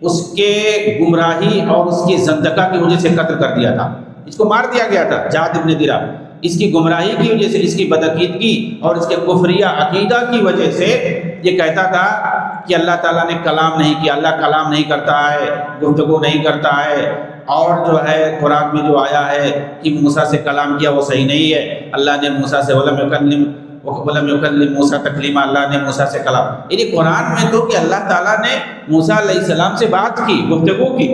اس کے گمراہی اور اس کی زندقہ کی وجہ سے قتل کر دیا تھا، اس کو مار دیا گیا تھا جعد ابن درہم۔ اس کی گمراہی کی وجہ سے، اس کی بدعقیدگی اور اس کے کفریہ عقیدہ کی وجہ سے یہ کہتا تھا کہ اللہ تعالیٰ نے کلام نہیں کیا، اللہ کلام نہیں کرتا ہے، گفتگو نہیں کرتا ہے، اور جو ہے قرآن میں جو آیا ہے کہ موسیٰ سے کلام کیا وہ صحیح نہیں ہے، اللہ نے موسیٰ سے وَلَمْ يُكَلِّمْ موسیٰ تکلیما، اللہ نے موسیٰ سے کلام، یعنی قرآن میں تو کہ اللہ تعالیٰ نے موسیٰ علیہ السلام سے بات کی، گفتگو کی،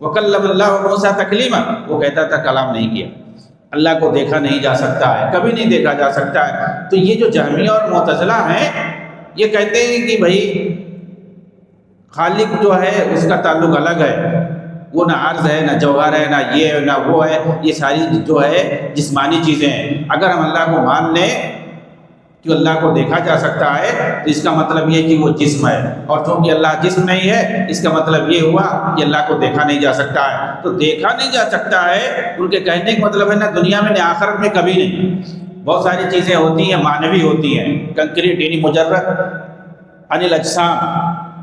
وَكَلَّمَ اللَّهُ مُوسَىٰ تَكْلِيمًا، وہ کہتا تھا کلام نہیں کیا، اللہ کو دیکھا نہیں جا سکتا ہے، کبھی نہیں دیکھا جا سکتا ہے۔ تو یہ جو جہمیہ اور معتزلہ ہیں یہ کہتے ہیں کہ بھائی خالق جو ہے اس کا تعلق الگ ہے، وہ نہ عرض ہے، نہ جوہر ہے، نہ یہ ہے، نہ وہ ہے، یہ ساری جو ہے جسمانی چیزیں ہیں۔ اگر ہم اللہ کو مان لیں کہ اللہ کو دیکھا جا سکتا ہے تو اس کا مطلب یہ کہ وہ جسم ہے، اور چونکہ اللہ جسم نہیں ہے اس کا مطلب یہ ہوا کہ اللہ کو دیکھا نہیں جا سکتا ہے۔ تو دیکھا نہیں جا سکتا ہے ان کے کہنے کا مطلب ہے نہ دنیا میں نہ آخرت میں کبھی نہیں۔ بہت ساری چیزیں ہوتی ہیں معنوی ہوتی ہیں، کنکریٹ یعنی مجرد عن الاجسام،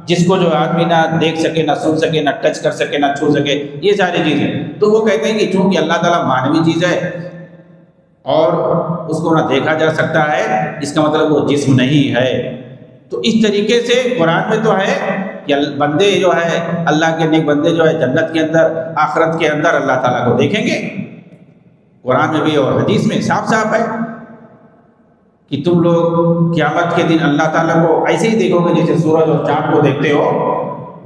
جس کو جو آدمی نہ دیکھ سکے، نہ سن سکے، نہ ٹچ کر سکے، نہ چھو سکے، یہ ساری چیزیں۔ تو وہ کہتے ہیں کہ چونکہ اللہ تعالیٰ معنوی چیز ہے اور اس کو نہ دیکھا جا سکتا ہے، اس کا مطلب وہ جسم نہیں ہے۔ تو اس طریقے سے قرآن میں تو ہے کہ بندے جو ہے اللہ کے نیک بندے جو ہے جنت کے اندر، آخرت کے اندر اللہ تعالیٰ کو دیکھیں گے، قرآن میں بھی اور حدیث میں صاف صاف ہے کہ تم لوگ قیامت کے دن اللہ تعالیٰ کو ایسے ہی دیکھو گے جیسے سورج اور چاند کو دیکھتے ہو،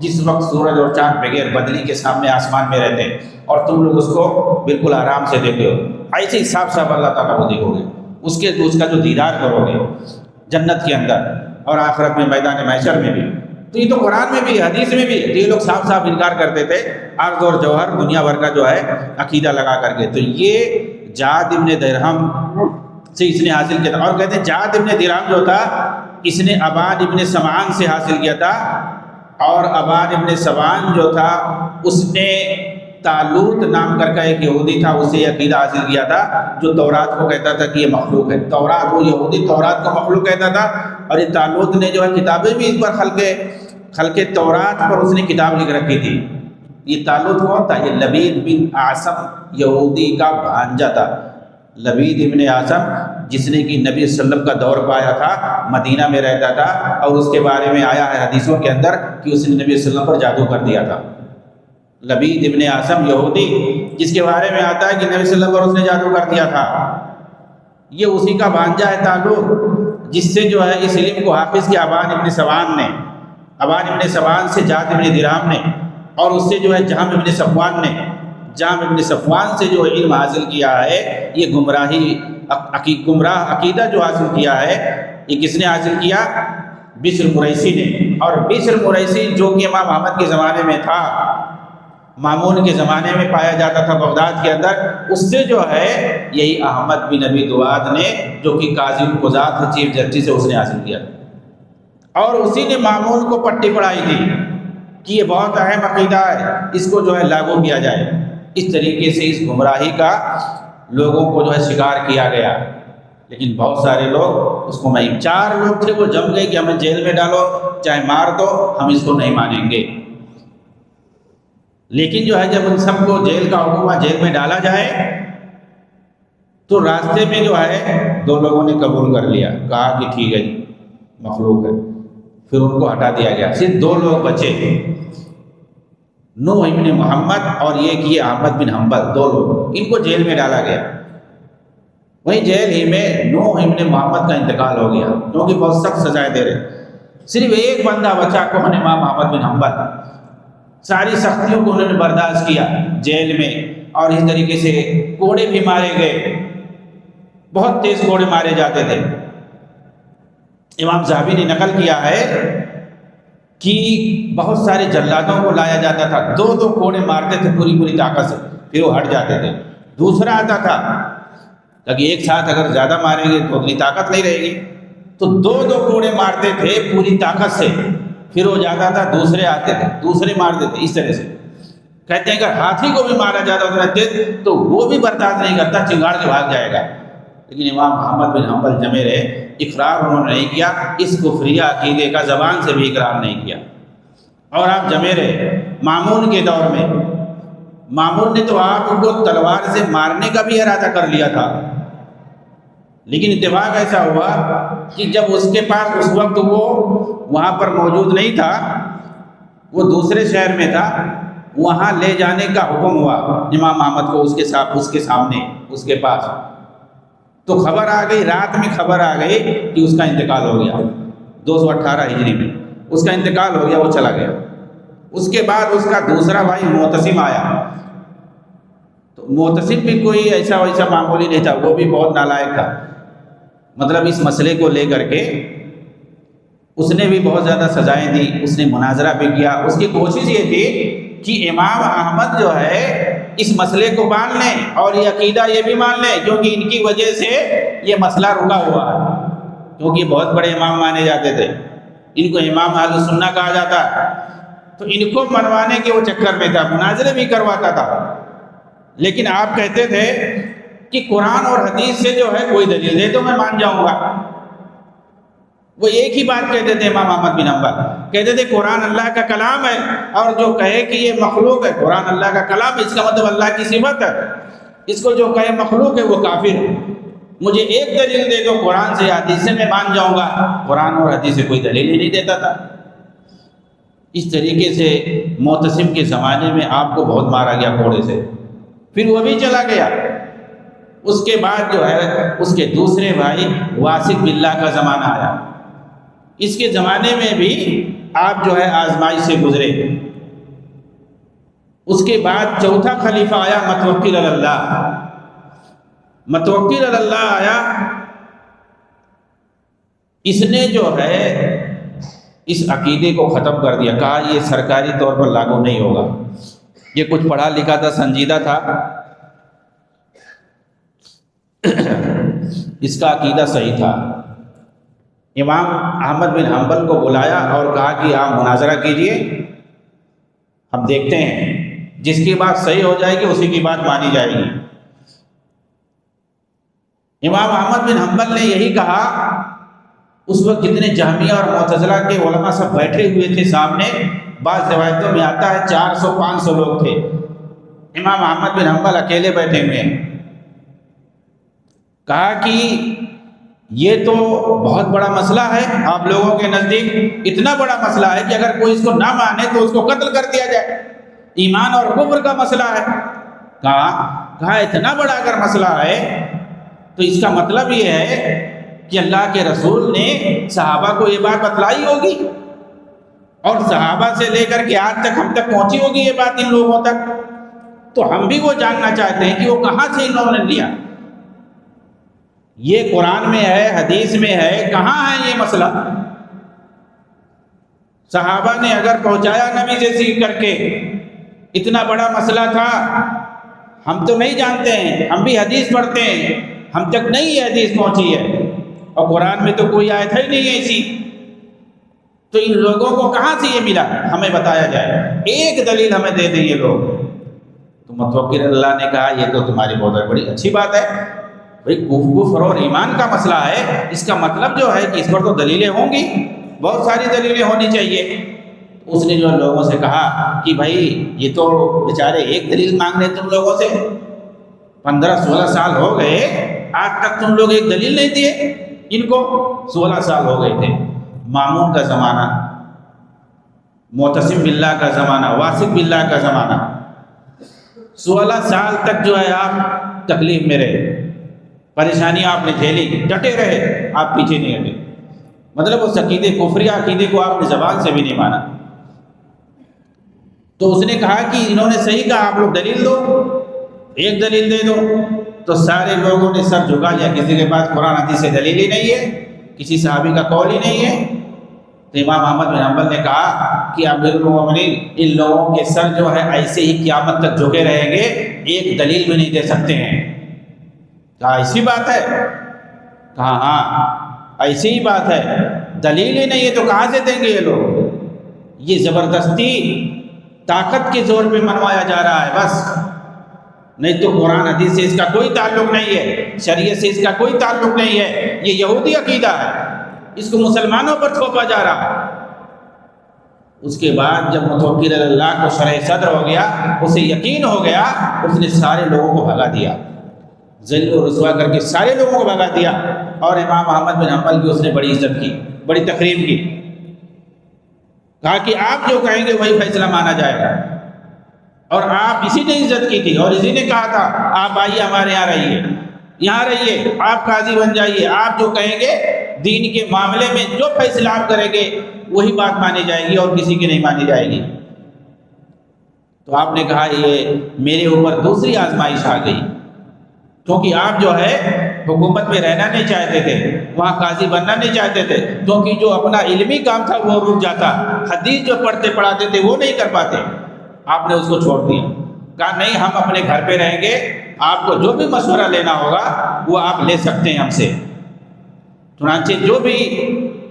جس وقت سورج اور چاند بغیر بدلی کے سامنے آسمان میں رہتے ہیں اور تم لوگ اس کو بالکل آرام سے دیکھتے ہو، ایسے ہی صاف صاف اللہ تعالیٰ کو دیکھو گے، اس کا جو دیدار کرو گے جنت کے اندر اور آخرت میں میدان محشر میں بھی۔ تو یہ تو قرآن میں بھی حدیث میں بھی، تو یہ لوگ صاف صاف انکار کرتے تھے عرض اور جوہر دنیا بھر کا جو ہے عقیدہ لگا کر کے۔ تو یہ جعد ابن درہم سے اس نے حاصل کیا تھا، اور کہتے ہیں جعد ابن درہم جو تھا اس نے ابان ابن سمعان سے حاصل کیا تھا، اور ابان ابن سمعان جو تھا اس نے طالوت نام کر کا ایک یہودی تھا، اسے یہ عقیدہ حاصل کیا تھا جو تورات کو کہتا تھا کہ یہ مخلوق ہے۔ تورات، وہ یہودی تورات کو مخلوق کہتا تھا، اور یہ طالوت نے جو ہے کتابیں بھی اس پر خلق تورات پر اس نے کتاب لکھ رکھی تھی۔ یہ طالوت کون تھا؟ یہ لبید بن اعصم یہودی کا بھانجا تھا، لبید ابن اعصم جس نے کہ نبی صلی اللہ علیہ وسلم کا دور پایا تھا، مدینہ میں رہتا تھا، اور اس کے بارے میں آیا ہے حدیثوں کے اندر کہ اس نے نبی صلی اللہ علیہ وسلم پر جادو کر دیا تھا۔ لبید ابن اعصم یہودی جس کے بارے میں آتا ہے کہ نبی صلی اللہ علیہ وسلم پر اس نے جادو کر دیا تھا، یہ اسی کا بھانجا ہے طالوت، جس سے جو ہے اس علم کو حافظ کیا ابان ابن سمعان نے، ابان ابن سمعان سے جعد ابن درہم نے، اور اس سے جو ہے جہم ابن صفوان نے، جہم ابن صفوان سے جو علم حاصل کیا ہے، یہ گمراہ عقیدہ جو حاصل کیا ہے یہ کس نے حاصل کیا؟ بشر مریسی نے۔ اور بشر مریسی جو کہ امام احمد کے زمانے میں تھا، مامون کے زمانے میں پایا جاتا تھا بغداد کے اندر، اس سے جو ہے یہی احمد بن ابی دواد نے جو کہ قاضی القضات تھے، چیف جسٹس سے، اس نے حاصل کیا، اور اسی نے مامون کو پٹی پڑھائی تھی کہ یہ بہت اہم عقیدہ ہے، اس کو جو ہے لاگو کیا جائے۔ اس طریقے سے اس گمراہی کا لوگوں کو جو ہے شکار کیا گیا، لیکن بہت سارے لوگ اس کو نہیں، 4 لوگ تھے وہ جم گئے کہ ہمیں جیل میں ڈالو، چاہے مار دو، ہم اس کو نہیں مانیں گے۔ لیکن جو ہے جب ان سب کو جیل کا حکم ہوا جیل میں ڈالا جائے تو راستے میں جو ہے 2 لوگوں نے قبول کر لیا، کہا کہ ٹھیک ہے جی مخلوق ہے، پھر ان کو ہٹا دیا گیا، صرف 2 لوگ بچے، نوح ابن محمد اور یہ کہ احمد بن حنبل، 2 لوگ، ان کو جیل میں ڈالا گیا۔ وہیں جیل ہی میں نوح ابن محمد کا انتقال ہو گیا، کیونکہ بہت سخت سزائیں دے رہے، صرف ایک بندہ بچا کون؟ امام احمد بن حنبل۔ ساری سختیوں کو انہوں نے برداشت کیا جیل میں، اور اس طریقے سے کوڑے بھی مارے گئے، بہت تیز کوڑے مارے جاتے تھے۔ امام ذہبی نے نقل کیا ہے کہ بہت سارے جلادوں کو لایا جاتا تھا، دو دو کوڑے مارتے تھے پوری طاقت سے، پھر وہ ہٹ جاتے تھے۔ دوسرا آتا تھا کہ ایک ساتھ اگر زیادہ ماریں گے تو اتنی طاقت نہیں رہے گی، تو دو دو کوڑے مارتے تھے پوری طاقت سے، پھر وہ جاتا تھا، دوسرے آتے تھے، دوسرے مارتے تھے، اس طرح سے۔ کہتے ہیں اگر ہاتھی کو بھی مارا جاتا اتنا تیز تو وہ بھی برداشت نہیں کرتا، چنگاڑ کے بھاگ جائے گا۔ لیکن امام احمد بن حنبل جمے رہے، اقرار انہوں نے نہیں کیا، اس کفریہ عقیدے کا زبان سے بھی اقرار نہیں کیا، اور آپ جمے رہے۔ مامون کے دور میں مامون نے تو آپ کو تلوار سے مارنے کا بھی ارادہ کر لیا تھا، لیکن اتفاق ایسا ہوا کہ جب اس کے پاس اس وقت وہ وہاں پر موجود نہیں تھا، وہ دوسرے شہر میں تھا، وہاں لے جانے کا حکم ہوا امام احمد کو، اس کے سامنے، اس کے پاس۔ تو خبر آ گئی، رات میں خبر آ گئی کہ اس کا انتقال ہو گیا، 218 ہجری میں اس کا انتقال ہو گیا، وہ چلا گیا۔ اس کے بعد اس کا دوسرا بھائی معتصم آیا، تو معتصم بھی کوئی ایسا ویسا معمولی نہیں تھا، وہ بھی بہت نالائق تھا، مطلب اس مسئلے کو لے کر کے اس نے بھی بہت زیادہ سزائیں دی، اس نے مناظرہ بھی کیا۔ اس کی کوشش یہ تھی کہ امام احمد جو ہے اس مسئلے کو مان لیں اور یہ عقیدہ یہ بھی مان لیں، کیونکہ ان کی وجہ سے یہ مسئلہ رکا ہوا ہے، کیونکہ بہت بڑے امام مانے جاتے تھے، ان کو امام اہل سنہ کہا جاتا ہے، تو ان کو منوانے کے وہ چکر میں تھا، مناظرے بھی کرواتا تھا۔ لیکن آپ کہتے تھے کہ قرآن اور حدیث سے جو ہے کوئی دلیل دے تو میں مان جاؤں گا۔ وہ ایک ہی بات کہتے تھے امام احمد بن حنبل، کہتے تھے قرآن اللہ کا کلام ہے، اور جو کہے کہ یہ مخلوق ہے، قرآن اللہ کا کلام ہے، اس کا مطلب اللہ کی صفت ہے، اس کو جو کہے مخلوق ہے وہ کافر ہے۔ مجھے ایک دلیل دے دو قرآن سے یا حدیث سے، میں مان جاؤں گا۔ قرآن اور حدیث سے کوئی دلیل ہی نہیں دیتا تھا۔ اس طریقے سے معتصم کے زمانے میں آپ کو بہت مارا گیا کوڑے سے، پھر وہ بھی چلا گیا۔ اس کے بعد جو ہے اس کے دوسرے بھائی واسق باللہ کا زمانہ آیا، اس کے زمانے میں بھی آپ جو ہے آزمائش سے گزرے۔ اس کے بعد چوتھا خلیفہ آیا متوکل علی اللہ، متوکل علی اللہ آیا، اس نے جو ہے اس عقیدے کو ختم کر دیا، کہا یہ سرکاری طور پر لاگو نہیں ہوگا۔ یہ کچھ پڑھا لکھا تھا، سنجیدہ تھا، اس کا عقیدہ صحیح تھا۔ امام احمد بن حنبل کو بلایا اور کہا کہ آپ مناظرہ کیجئے، ہم دیکھتے ہیں، جس کی بات صحیح ہو جائے گی اسی کی بات مانی جائے گی۔ امام احمد بن حنبل نے یہی کہا۔ اس وقت جتنے جہمیہ اور معتزلہ کے علماء سب بیٹھے ہوئے تھے سامنے، بعض روایتوں میں آتا ہے 400-500 لوگ تھے، امام احمد بن حنبل اکیلے بیٹھے ہوئے ہیں۔ کہا کہ یہ تو بہت بڑا مسئلہ ہے آپ لوگوں کے نزدیک، اتنا بڑا مسئلہ ہے کہ اگر کوئی اس کو نہ مانے تو اس کو قتل کر دیا جائے، ایمان اور کفر کا مسئلہ ہے۔ کہا اتنا بڑا اگر مسئلہ ہے تو اس کا مطلب یہ ہے کہ اللہ کے رسول نے صحابہ کو یہ بات بتلائی ہوگی، اور صحابہ سے لے کر کے آج تک ہم تک پہنچی ہوگی یہ بات ان لوگوں تک، تو ہم بھی وہ جاننا چاہتے ہیں کہ وہ کہاں سے ان لوگوں نے لیا۔ یہ قرآن میں ہے، حدیث میں ہے، کہاں ہے یہ مسئلہ؟ صحابہ نے اگر پہنچایا نبی سے سیکھ کر کے، اتنا بڑا مسئلہ تھا، ہم تو نہیں جانتے ہیں، ہم بھی حدیث پڑھتے ہیں، ہم تک نہیں یہ حدیث پہنچی ہے، اور قرآن میں تو کوئی آیت ہی نہیں ہے ایسی، تو ان لوگوں کو کہاں سے یہ ملا؟ ہمیں بتایا جائے، ایک دلیل ہمیں دے دیں یہ لوگ۔ تو متوکل اللہ نے کہا یہ تو تمہاری بہت بڑی اچھی بات ہے، بھائی کفر اور ایمان کا مسئلہ ہے، اس کا مطلب جو ہے کہ اس پر تو دلیلیں ہوں گی، بہت ساری دلیلیں ہونی چاہیے۔ اس نے جو لوگوں سے کہا کہ بھائی یہ تو بیچارے ایک دلیل مانگ رہے تم لوگوں سے، 15-16 سال ہو گئے، آج تک تم لوگ ایک دلیل نہیں دیے ان کو۔ 16 سال ہو گئے تھے، مامون کا زمانہ، معتصم باللہ کا زمانہ، واسق باللہ کا زمانہ، 16 سال تک جو ہے آپ تکلیف میں رہے، پریشانی آپ نے جھیلی، ڈٹے رہے، آپ پیچھے نہیں ہٹے۔ مطلب اس عقیدے کفری عقیدے کو آپ نے زبان سے بھی نہیں مانا۔ تو اس نے کہا کہ انہوں نے صحیح کہا، آپ لوگ دلیل دو، ایک دلیل دے دو۔ تو سارے لوگوں نے سر جھکا لیا، کسی کے پاس قرآن حدیث سے دلیل ہی نہیں ہے، کسی صحابی کا قول ہی نہیں ہے۔ تو امام احمد بن حنبل نے کہا کہ امیر المومنین، ان لوگوں کے سر جو ہے ایسے ہی قیامت تک جھکے رہیں گے، ایک دلیل بھی نہیں دے سکتے ہیں۔ کہا ایسی بات ہے؟ کہا ہاں ایسی ہی بات ہے، دلیل ہی نہیں ہے تو کہاں سے دیں گے یہ لوگ؟ یہ زبردستی طاقت کے زور پہ منوایا جا رہا ہے بس، نہیں تو قرآن حدیث سے اس کا کوئی تعلق نہیں ہے، شریعت سے اس کا کوئی تعلق نہیں ہے، یہ یہودی عقیدہ ہے، اس کو مسلمانوں پر تھوپا جا رہا ہے۔ اس کے بعد جب متوکل اللہ کو شرح صدر ہو گیا، اسے یقین ہو گیا، اس نے سارے لوگوں کو بھگا دیا، ذل و رسوا کر کے سارے لوگوں کو بھگا دیا، اور امام احمد بن حنبل کی اس نے بڑی عزت کی، بڑی تقریب کی، کہا کہ آپ جو کہیں گے وہی فیصلہ مانا جائے گا، اور آپ اسی نے عزت کی تھی، اور اسی نے کہا تھا آپ آئیے ہمارے یہاں رہیے، یہاں رہیے، آپ قاضی بن جائیے، آپ جو کہیں گے دین کے معاملے میں جو فیصلہ آپ کریں گے وہی بات مانی جائے گی اور کسی کی نہیں مانی جائے گی۔ تو آپ نے کہا یہ میرے اوپر دوسری آزمائش آ گئی، کیونکہ آپ جو ہے حکومت میں رہنا نہیں چاہتے تھے، وہاں قاضی بننا نہیں چاہتے تھے، کیونکہ جو اپنا علمی کام تھا وہ رک جاتا، حدیث جو پڑھتے پڑھاتے تھے وہ نہیں کر پاتے، آپ نے اس کو چھوڑ دیا، کہا نہیں ہم اپنے گھر پہ رہیں گے، آپ کو جو بھی مشورہ لینا ہوگا وہ آپ لے سکتے ہیں ہم سے۔ چنانچہ جو بھی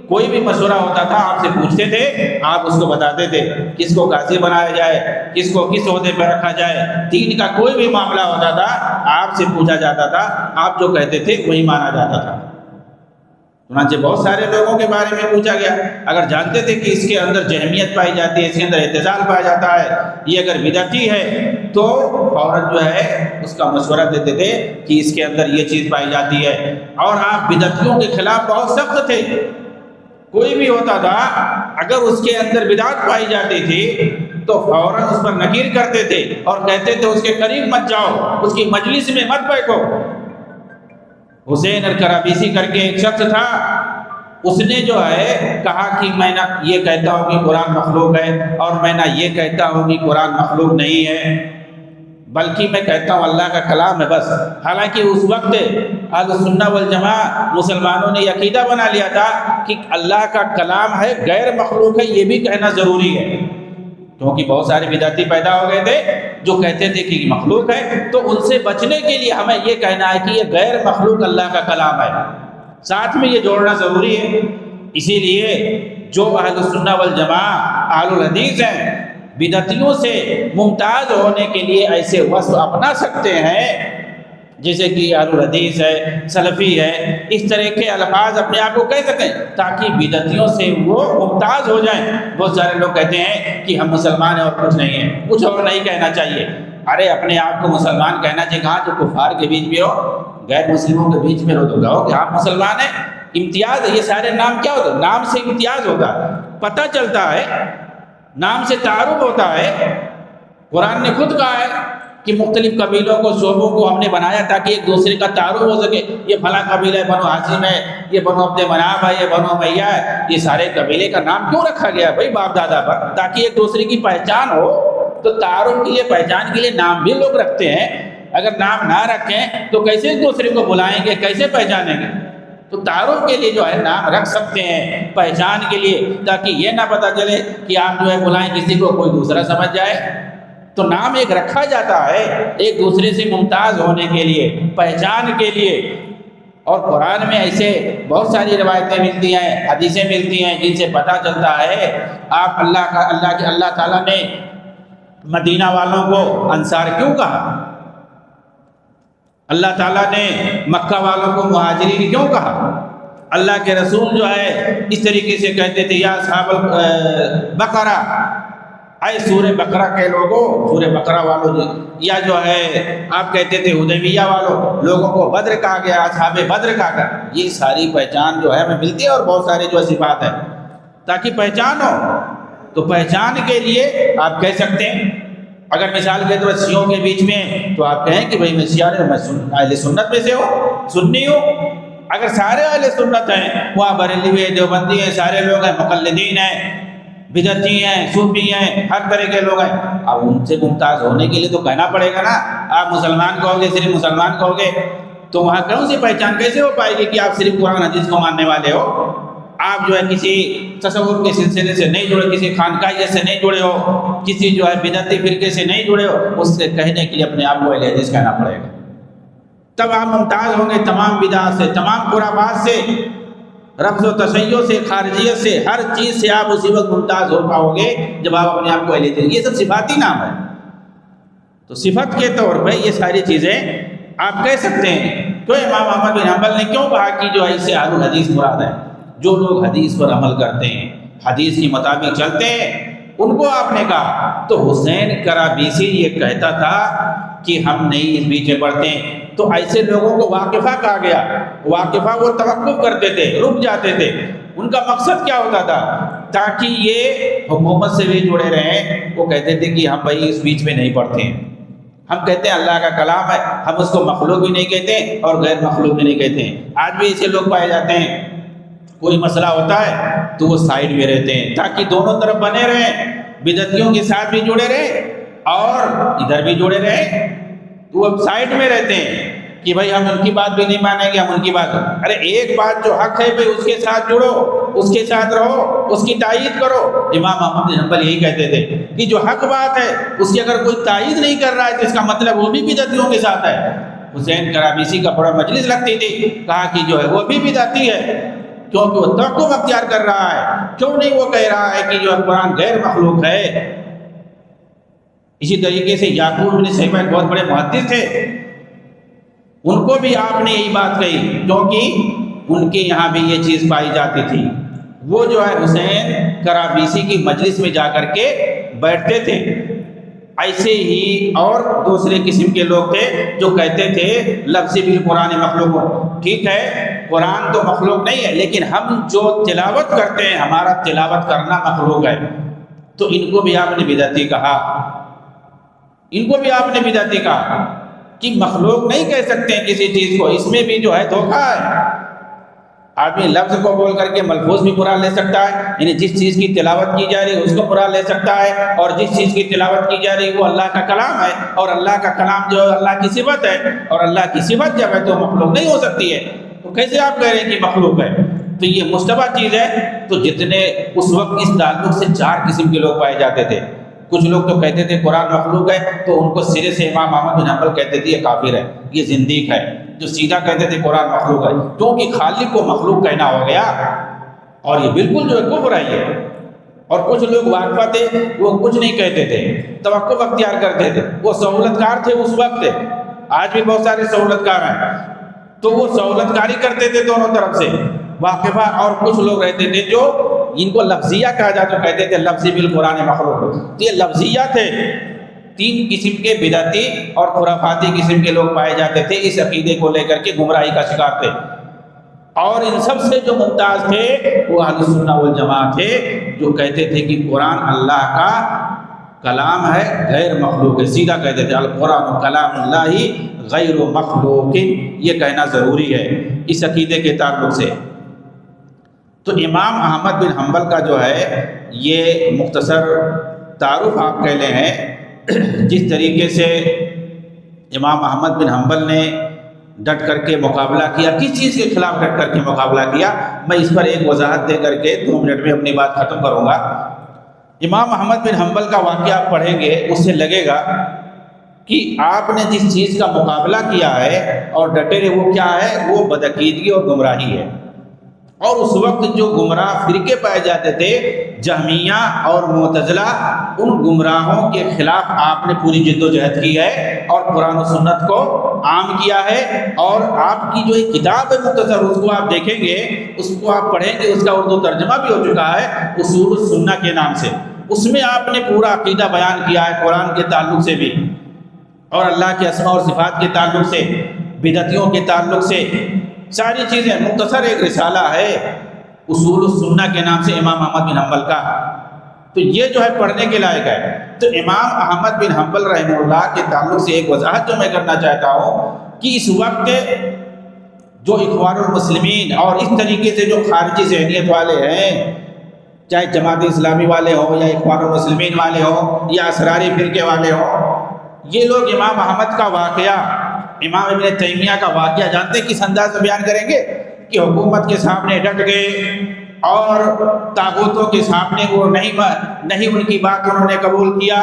کوئی بھی مشورہ ہوتا تھا آپ سے پوچھتے تھے، آپ اس کو بتاتے تھے، کس کو قاضی بنایا جائے، کس کو کس عہدے پہ رکھا جائے، دین کا کوئی بھی معاملہ ہوتا تھا آپ سے پوچھا جاتا تھا، آپ جو کہتے تھے وہی مانا جاتا تھا۔ چنانچہ بہت سارے لوگوں کے بارے میں پوچھا گیا، اگر جانتے تھے کہ اس کے اندر جہمیت پائی جاتی ہے، اس کے اندر اعتزال پایا جاتا ہے، یہ اگر بدعتی ہے تو فوراً جو ہے اس کا مشورہ دیتے تھے کہ اس کے اندر یہ چیز پائی جاتی ہے، اور آپ بدعتیوں کے خلاف بہت سخت تھے، کوئی بھی ہوتا تھا اگر اس کے اندر بدعت پائی جاتی تھی تو فوراً اس پر نکیر کرتے تھے اور کہتے تھے اس کے قریب مت جاؤ، اس کی مجلس میں مت بیٹھو۔ حسین الکرابیسی کر کے ایک شخص تھا، اس نے جو ہے کہا کہ میں نہ یہ کہتا ہوں کہ قرآن مخلوق ہے، اور میں نہ یہ کہتا ہوں کہ قرآن مخلوق نہیں ہے، بلکہ میں کہتا ہوں اللہ کا کلام ہے بس۔ حالانکہ اس وقت اہل سنہ والجماعہ مسلمانوں نے یہ عقیدہ بنا لیا تھا کہ اللہ کا کلام ہے، غیر مخلوق ہے یہ بھی کہنا ضروری ہے، کیونکہ بہت سارے بدعتی پیدا ہو گئے تھے جو کہتے تھے کہ مخلوق ہے، تو ان سے بچنے کے لیے ہمیں یہ کہنا ہے کہ یہ غیر مخلوق اللہ کا کلام ہے، ساتھ میں یہ جوڑنا ضروری ہے۔ اسی لیے جو اہل السنہ والجماعہ اہل الحدیث ہیں، بدعتیوں سے ممتاز ہونے کے لیے ایسے وصف اپنا سکتے ہیں جیسے کہ اہل الحدیث ہے، سلفی ہے، اس طرح کے الفاظ اپنے آپ کو کہہ سکیں تاکہ بدعتیوں سے وہ ممتاز ہو جائیں۔ بہت سارے لوگ کہتے ہیں کہ ہم مسلمان ہیں اور کچھ نہیں ہیں، کچھ اور نہیں کہنا چاہیے۔ ارے اپنے آپ کو مسلمان کہنا چاہیے، کہاں جو کفار کے بیچ میں ہو، غیر مسلموں کے بیچ میں ہو تو کہو کہ آپ مسلمان ہیں۔ امتیاز ہے، یہ سارے نام کیا ہوتا ہے؟ نام سے امتیاز ہوتا ہے، پتہ چلتا ہے، نام سے تعارف ہوتا ہے۔ قرآن نے خود کہا ہے کہ مختلف قبیلوں کو، شعبوں کو ہم نے بنایا تاکہ ایک دوسرے کا تعارف ہو سکے، یہ فلاں قبیلہ ہے، بنو ہاشم ہے، یہ بنو عبد مناف ہے، یہ بنو امیہ ہے، یہ سارے قبیلے کا نام کیوں رکھا گیا بھائی باپ دادا پر؟ تاکہ ایک دوسرے کی پہچان ہو۔ تو تعارف کے لیے، پہچان کے لیے نام بھی لوگ رکھتے ہیں، اگر نام نہ رکھیں تو کیسے ایک دوسرے کو بلائیں گے، کیسے پہچانیں گے؟ تو تعارف کے لیے جو ہے نام رکھ سکتے ہیں، پہچان کے لیے، تاکہ یہ نہ پتہ چلے کہ آپ جو ہے بلائیں کسی کو کوئی دوسرا سمجھ جائے۔ تو نام ایک رکھا جاتا ہے ایک دوسرے سے ممتاز ہونے کے لیے، پہچان کے لیے۔ اور قرآن میں ایسے بہت ساری روایتیں ملتی ہیں، حدیثیں ملتی ہیں جن سے پتہ چلتا ہے آپ اللہ تعالیٰ نے مدینہ والوں کو انصار کیوں کہا، اللہ تعالیٰ نے مکہ والوں کو مہاجرین کیوں کہا۔ اللہ کے رسول جو ہے اس طریقے سے کہتے تھے، یا اصحاب البقرہ، اے سورہ بقرہ کے لوگوں، سورہ بقرہ والوں، یا جو ہے آپ کہتے تھے حدیبیہ والوں، لوگوں کو بدر کہا گیا، اصحاب بدر کہا گیا۔ یہ ساری پہچان جو ہے ہمیں ملتی ہے، اور بہت سارے جو صفات ہیں تاکہ پہچان ہو۔ تو پہچان کے لیے آپ کہہ سکتے ہیں، اگر مثال کے طور شیعوں کے بیچ میں تو آپ کہیں کہ بھئی میں شیعہ ہوں، میں اہل سنت میں سے ہوں، سنی ہوں۔ اگر سارے اہل سنت ہیں، وہاں بریلوی ہیں، دیوبندی ہیں، سارے لوگ ہیں، مقلدین ہیں، بدعتی ہیں، صوفی ہیں، ہر طرح کے لوگ ہیں، اب ان سے ممتاز ہونے کے لیے تو کہنا پڑے گا نا۔ آپ مسلمان کہو گے، صرف مسلمان کہو گے، تو وہاں کون سی پہچان کیسے ہو پائے گی کہ آپ صرف قرآن حدیث کو ماننے والے ہو؟ آپ جو ہے کسی تصوف کے سلسلے سے نہیں جڑے، کسی خانقاہیت سے نہیں جڑے ہو، کسی جو ہے بدعتی فرقے سے نہیں جڑے ہو، اس سے کہنے کے لیے اپنے آپ کو اہل حدیث کہنا پڑے گا۔ تب آپ ممتاز ہوں گے تمام بدعات سے، تمام خرافات سے، رفض و تشیع سے، خارجیت سے، ہر چیز سے آپ اسی وقت ممتاز ہو پاؤ گے جب آپ اپنے آپ کو اہل حدیث۔ یہ سب صفاتی نام ہے، تو صفت کے طور پہ یہ ساری چیزیں آپ کہہ سکتے ہیں۔ تو امام احمد بن حنبل نے کیوں کہا کہ جو ہے اس سے اہل الحدیث مراد ہے؟ جو لوگ حدیث پر عمل کرتے ہیں، حدیث کے مطابق چلتے ہیں، ان کو آپ نے کہا۔ تو حسین کرابیسی یہ کہتا تھا کہ ہم نہیں اس بیچ میں پڑھتے ہیں، تو ایسے لوگوں کو واقفہ کہا گیا۔ واقفہ وہ توقف کرتے تھے، رک جاتے تھے۔ ان کا مقصد کیا ہوتا تھا؟ تاکہ یہ حکومت سے بھی جڑے رہیں۔ وہ کہتے تھے کہ ہم بھائی اس بیچ میں نہیں پڑھتے ہیں، ہم کہتے ہیں اللہ کا کلام ہے، ہم اس کو مخلوق بھی نہیں کہتے اور غیر مخلوق بھی نہیں کہتے ہیں۔ آج بھی ایسے لوگ پائے جاتے ہیں، کوئی مسئلہ ہوتا ہے تو وہ سائڈ میں رہتے ہیں تاکہ دونوں طرف بنے رہیں، بدعتیوں کے ساتھ بھی جڑے رہیں اور ادھر بھی جڑے رہیں۔ تو وہ سائڈ میں رہتے ہیں کہ بھائی ہم ان کی بات بھی نہیں مانیں گے، ہم ان کی بات۔ ارے ایک بات جو حق ہے بھائی اس کے ساتھ جڑو، اس کے ساتھ رہو، اس کی تائید کرو۔ امام احمد بن حنبل یہی کہتے تھے کہ جو حق بات ہے اس کی اگر کوئی تائید نہیں کر رہا ہے تو اس کا مطلب وہ بھی بدعتیوں کے ساتھ ہے۔ حسین کرابیسی کا بڑا مجلس لگتی تھی، کہا کہ جو ہے وہ بھی بدعتی ہے کیونکہ وہ توقف اختیار کر رہا ہے۔ کیوں نہیں وہ کہہ رہا ہے کہ جو قرآن غیر مخلوق ہے؟ اسی طریقے سے یعقوب بن سیبہ ایک بہت بڑے محدث تھے، ان کو بھی آپ نے یہی بات کہی کیونکہ ان کے یہاں بھی یہ چیز پائی جاتی تھی۔ وہ جو ہے حسین کرابیسی کی مجلس میں جا کر کے بیٹھتے تھے۔ ایسے ہی اور دوسرے قسم کے لوگ تھے جو کہتے تھے لفظی بالقرآن مخلوق۔ ٹھیک ہے قرآن تو مخلوق نہیں ہے، لیکن ہم جو تلاوت کرتے ہیں ہمارا تلاوت کرنا مخلوق ہے۔ تو ان کو بھی آپ نے بدعتی کہا، ان کو بھی آپ نے بدعتی کہا کہ مخلوق نہیں کہہ سکتے ہیں کسی چیز کو، اس میں بھی جو ہے دھوکہ ہے۔ آدمی لفظ کو بول کر کے ملفوظ بھی مراد لے سکتا ہے، یعنی جس چیز کی تلاوت کی جا رہی ہے اس کو مراد لے سکتا ہے، اور جس چیز کی تلاوت کی جا رہی ہے وہ اللہ کا کلام ہے، اور اللہ کا کلام جو ہے اللہ کی صفت ہے، اور اللہ کی صفت جب ہے تو مخلوق نہیں ہو سکتی ہے۔ تو کیسے آپ کہہ رہے ہیں کہ مخلوق ہے؟ تو یہ مشتبہ چیز ہے۔ تو جتنے اس وقت اس تعلق سے 4 قسم کے لوگ پائے جاتے تھے۔ کچھ لوگ تو کہتے تھے قرآن مخلوق ہے، تو ان کو سرے سے امام احمد بن حنبل کہتے تھے یہ کافر ہے، یہ زندیق ہے۔ جو سیدھا کہتے تھے قرآن مخلوق ہے، کیونکہ خالق کو مخلوق کہنا ہو گیا، اور یہ بالکل جو ہے کفر ہے یہ۔ اور کچھ لوگ واقفہ تھے، وہ کچھ نہیں کہتے تھے، توقف اختیار کرتے تھے، وہ سہولت کار تھے اس وقت، آج بھی بہت سارے سہولت کار ہیں، تو وہ سہولت کاری کرتے تھے دونوں طرف سے واقفہ۔ اور کچھ لوگ رہتے تھے جو ان کو لفظیہ کہا جاتا، کہتے تھے لفظی بالقرآن مخلوق۔ یہ لفظیہ تھے۔ 3 قسم کے بدعتی اور خرافاتی قسم کے لوگ پائے جاتے تھے، اس عقیدے کو لے کر کے گمراہی کا شکار تھے۔ اور ان سب سے جو ممتاز تھے وہ اہل السنہ والجماعہ تھے، جو کہتے تھے کہ قرآن اللہ کا کلام ہے، غیر مخلوق ہے۔ سیدھا کہتے تھے القرآن کلام اللہ غیر مخلوق، یہ کہنا ضروری ہے اس عقیدے کے تعلق سے۔ تو امام احمد بن حنبل کا جو ہے یہ مختصر تعارف آپ کہہ لیں ہیں۔ جس طریقے سے امام احمد بن حنبل نے ڈٹ کر کے مقابلہ کیا، کس چیز کے خلاف ڈٹ کر کے مقابلہ کیا، میں اس پر ایک وضاحت دے کر کے 2 منٹ میں اپنی بات ختم کروں گا۔ امام احمد بن حنبل کا واقعہ آپ پڑھیں گے، اس سے لگے گا کہ آپ نے جس چیز کا مقابلہ کیا ہے اور ڈٹے رہے، وہ کیا ہے؟ وہ بدعقیدگی اور گمراہی ہے۔ اور اس وقت جو گمراہ فرقے پائے جاتے تھے جہمیہ اور معتزلہ، ان گمراہوں کے خلاف آپ نے پوری جد و جہد کی ہے اور قرآن و سنت کو عام کیا ہے۔ اور آپ کی جو ایک کتاب ہے مختصر، اس کو آپ دیکھیں گے، اس کو آپ پڑھیں گے، اس کا اردو ترجمہ بھی ہو چکا ہے اصول السنہ کے نام سے۔ اس میں آپ نے پورا عقیدہ بیان کیا ہے قرآن کے تعلق سے بھی، اور اللہ کے اسماء اور صفات کے تعلق سے، بدعتیوں کے تعلق سے، ساری چیزیں۔ مختصر ایک رسالہ ہے اصول السنہ کے نام سے امام احمد بن حنبل کا، تو یہ جو ہے پڑھنے کے لائق ہے۔ تو امام احمد بن حنبل رحمہ اللہ کے تعلق سے ایک وضاحت جو میں کرنا چاہتا ہوں کہ اس وقت جو اخوان المسلمین اور اس طریقے سے جو خارجی ذہنیت والے ہیں، چاہے جماعت اسلامی والے ہوں یا اخوان المسلمین والے ہوں یا اسراری فرقے والے ہوں، یہ لوگ امام احمد کا واقعہ، امام ابن تیمیہ کا واقعہ جانتے کس انداز میں بیان کریں گے کہ حکومت کے سامنے ڈٹ گئے اور طاغوتوں کے سامنے وہ نہیں ان کی بات انہوں نے قبول کیا،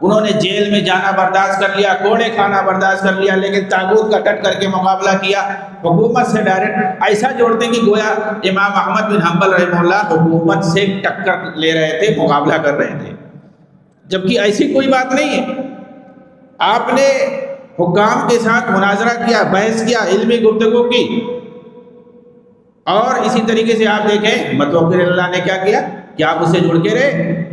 انہوں نے جیل میں جانا برداشت کر لیا، کوڑے کھانا برداشت کر لیا، لیکن طاغوت کا ڈٹ کر کے مقابلہ کیا، حکومت سے ڈائریکٹ ایسا جوڑتے ہیں کہ گویا امام احمد بن حنبل رحمہ اللہ حکومت سے ٹکر لے رہے تھے، مقابلہ کر رہے تھے، جبکہ ایسی کوئی بات نہیں ہے۔ آپ نے حکام کے ساتھ مناظرہ کیا، بحث کیا، علمی گفتگو کی، اور اسی طریقے سے آپ دیکھیں متوکل اللہ نے کیا کیا کہ آپ اس سے جڑ کے رہے،